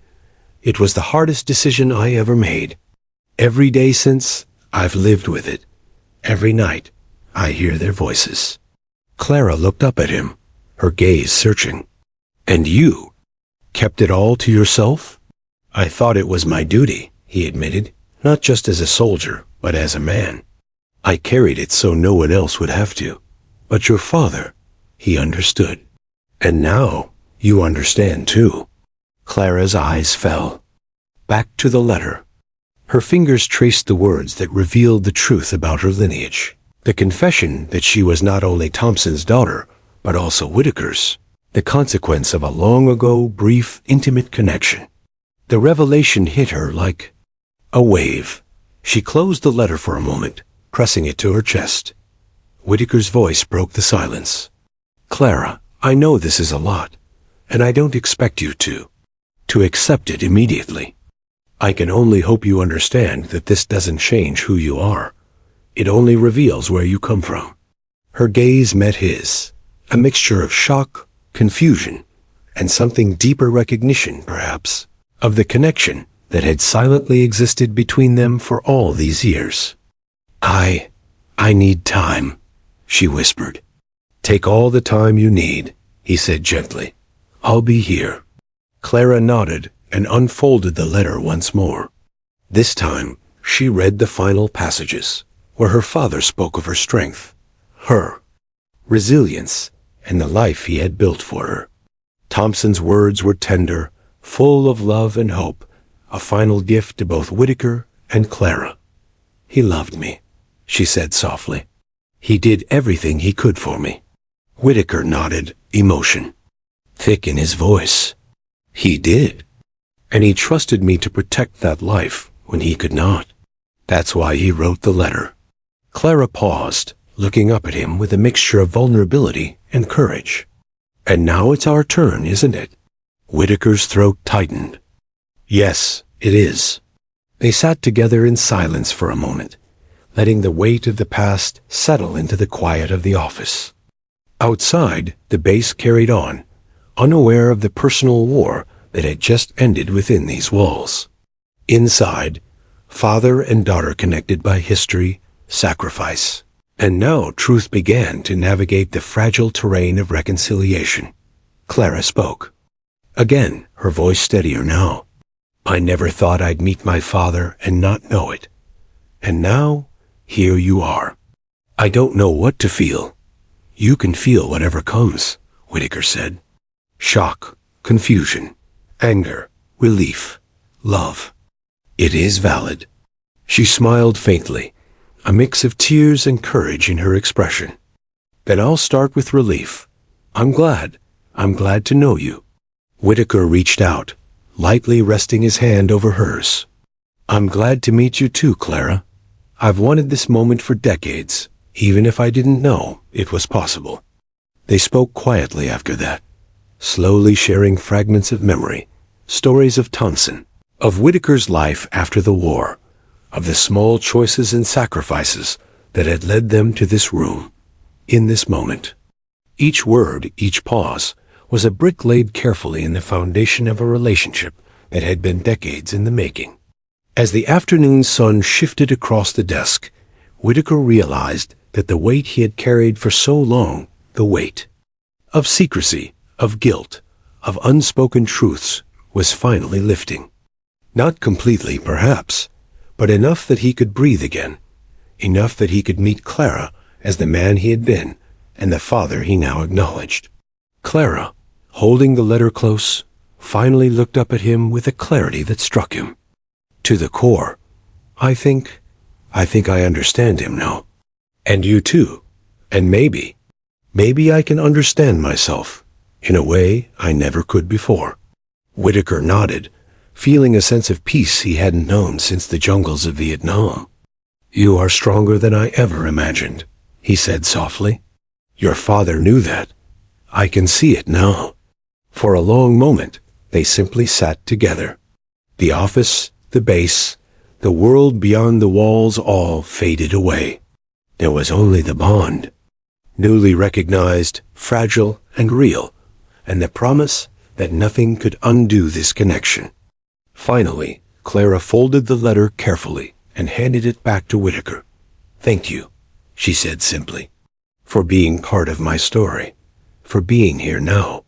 It was the hardest decision I ever made. Every day since, I've lived with it. Every night, I hear their voices. Clara looked up at him, her gaze searching. And you? Kept it all to yourself? I thought it was my duty, he admitted, not just as a soldier, but as a man. I carried it so no one else would have to. But your father, he understood. And now, you understand too. Clara's eyes fell. Back to the letter. Her fingers traced the words that revealed the truth about her lineage. The confession that she was not only Thompson's daughter, but also Whitaker's. The consequence of a long ago, brief, intimate connection. The revelation hit her like a wave. She closed the letter for a moment, pressing it to her chest. Whitaker's voice broke the silence. Clara, I know this is a lot, and I don't expect you to accept it immediately. I can only hope you understand that this doesn't change who you are. It only reveals where you come from. Her gaze met his, a mixture of shock, confusion, and something deeper recognition, perhaps, of the connection that had silently existed between them for all these years. I need time, she whispered. Take all the time you need, he said gently. I'll be here. Clara nodded and unfolded the letter once more. This time, she read the final passages, where her father spoke of her strength, her resilience, and the life he had built for her. Thompson's words were tender, full of love and hope, a final gift to both Whitaker and Clara. He loved me, she said softly. He did everything he could for me. Whitaker nodded, emotion thick in his voice. He did. And he trusted me to protect that life when he could not. That's why he wrote the letter. Clara paused, looking up at him with a mixture of vulnerability and courage. And now it's our turn, isn't it? Whitaker's throat tightened. Yes, it is. They sat together in silence for a moment, letting the weight of the past settle into the quiet of the office. Outside, the base carried on, unaware of the personal war that had just ended within these walls. Inside, father and daughter connected by history, sacrifice. And now truth began to navigate the fragile terrain of reconciliation. Clara spoke. Again, her voice steadier now. I never thought I'd meet my father and not know it. And now, here you are. I don't know what to feel. You can feel whatever comes, Whitaker said. Shock, confusion, anger, relief, love. It is valid. She smiled faintly, a mix of tears and courage in her expression. Then I'll start with relief. I'm glad to know you. Whitaker reached out, lightly resting his hand over hers. I'm glad to meet you too, Clara. I've wanted this moment for decades, even if I didn't know it was possible. They spoke quietly after that, slowly sharing fragments of memory, stories of Thompson, of Whitaker's life after the war, of the small choices and sacrifices that had led them to this room, in this moment. Each word, each pause, was a brick laid carefully in the foundation of a relationship that had been decades in the making. As the afternoon sun shifted across the desk, Whitaker realized that the weight he had carried for so long, the weight of secrecy, of guilt, of unspoken truths, was finally lifting. Not completely, perhaps, but enough that he could breathe again, enough that he could meet Clara as the man he had been and the father he now acknowledged. Clara, holding the letter close, finally looked up at him with a clarity that struck him. To the core. I think I understand him now. And you too. And maybe I can understand myself in a way I never could before. Whitaker nodded, feeling a sense of peace he hadn't known since the jungles of Vietnam. You are stronger than I ever imagined, he said softly. Your father knew that. I can see it now. For a long moment, they simply sat together. The office, the base, the world beyond the walls all faded away. There was only the bond, newly recognized, fragile, and real, and the promise that nothing could undo this connection. Finally, Clara folded the letter carefully and handed it back to Whitaker. "Thank you," she said simply, "for being part of my story, for being here now."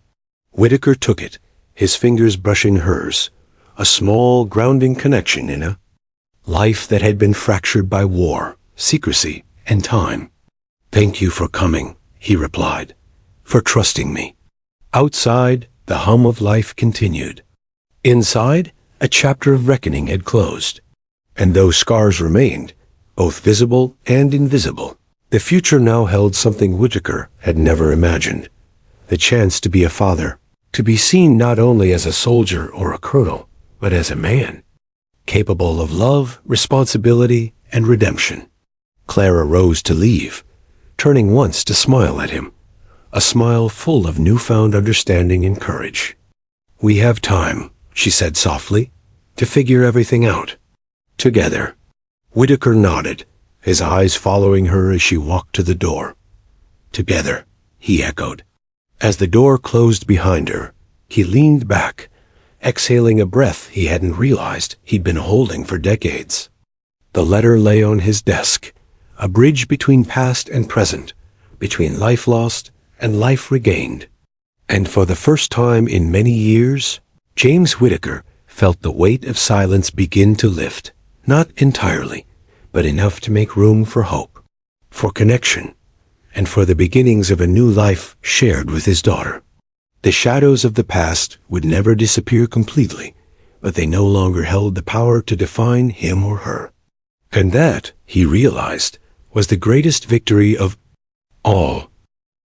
Whitaker took it, his fingers brushing hers, a small, grounding connection in a life that had been fractured by war, secrecy, and time. "Thank you for coming," he replied, "for trusting me." Outside, the hum of life continued. Inside, a chapter of reckoning had closed. And though scars remained, both visible and invisible, the future now held something Whitaker had never imagined: the chance to be a father, to be seen not only as a soldier or a colonel, but as a man, capable of love, responsibility, and redemption. Clara rose to leave, turning once to smile at him, a smile full of newfound understanding and courage. "We have time," she said softly, "to figure everything out. Together." Whitaker nodded, his eyes following her as she walked to the door. "Together," he echoed. As the door closed behind her, he leaned back, exhaling a breath he hadn't realized he'd been holding for decades. The letter lay on his desk, a bridge between past and present, between life lost and life regained. And for the first time in many years, James Whitaker felt the weight of silence begin to lift, not entirely, but enough to make room for hope, for connection, and for the beginnings of a new life shared with his daughter. The shadows of the past would never disappear completely, but they no longer held the power to define him or her. And that, he realized, was the greatest victory of all.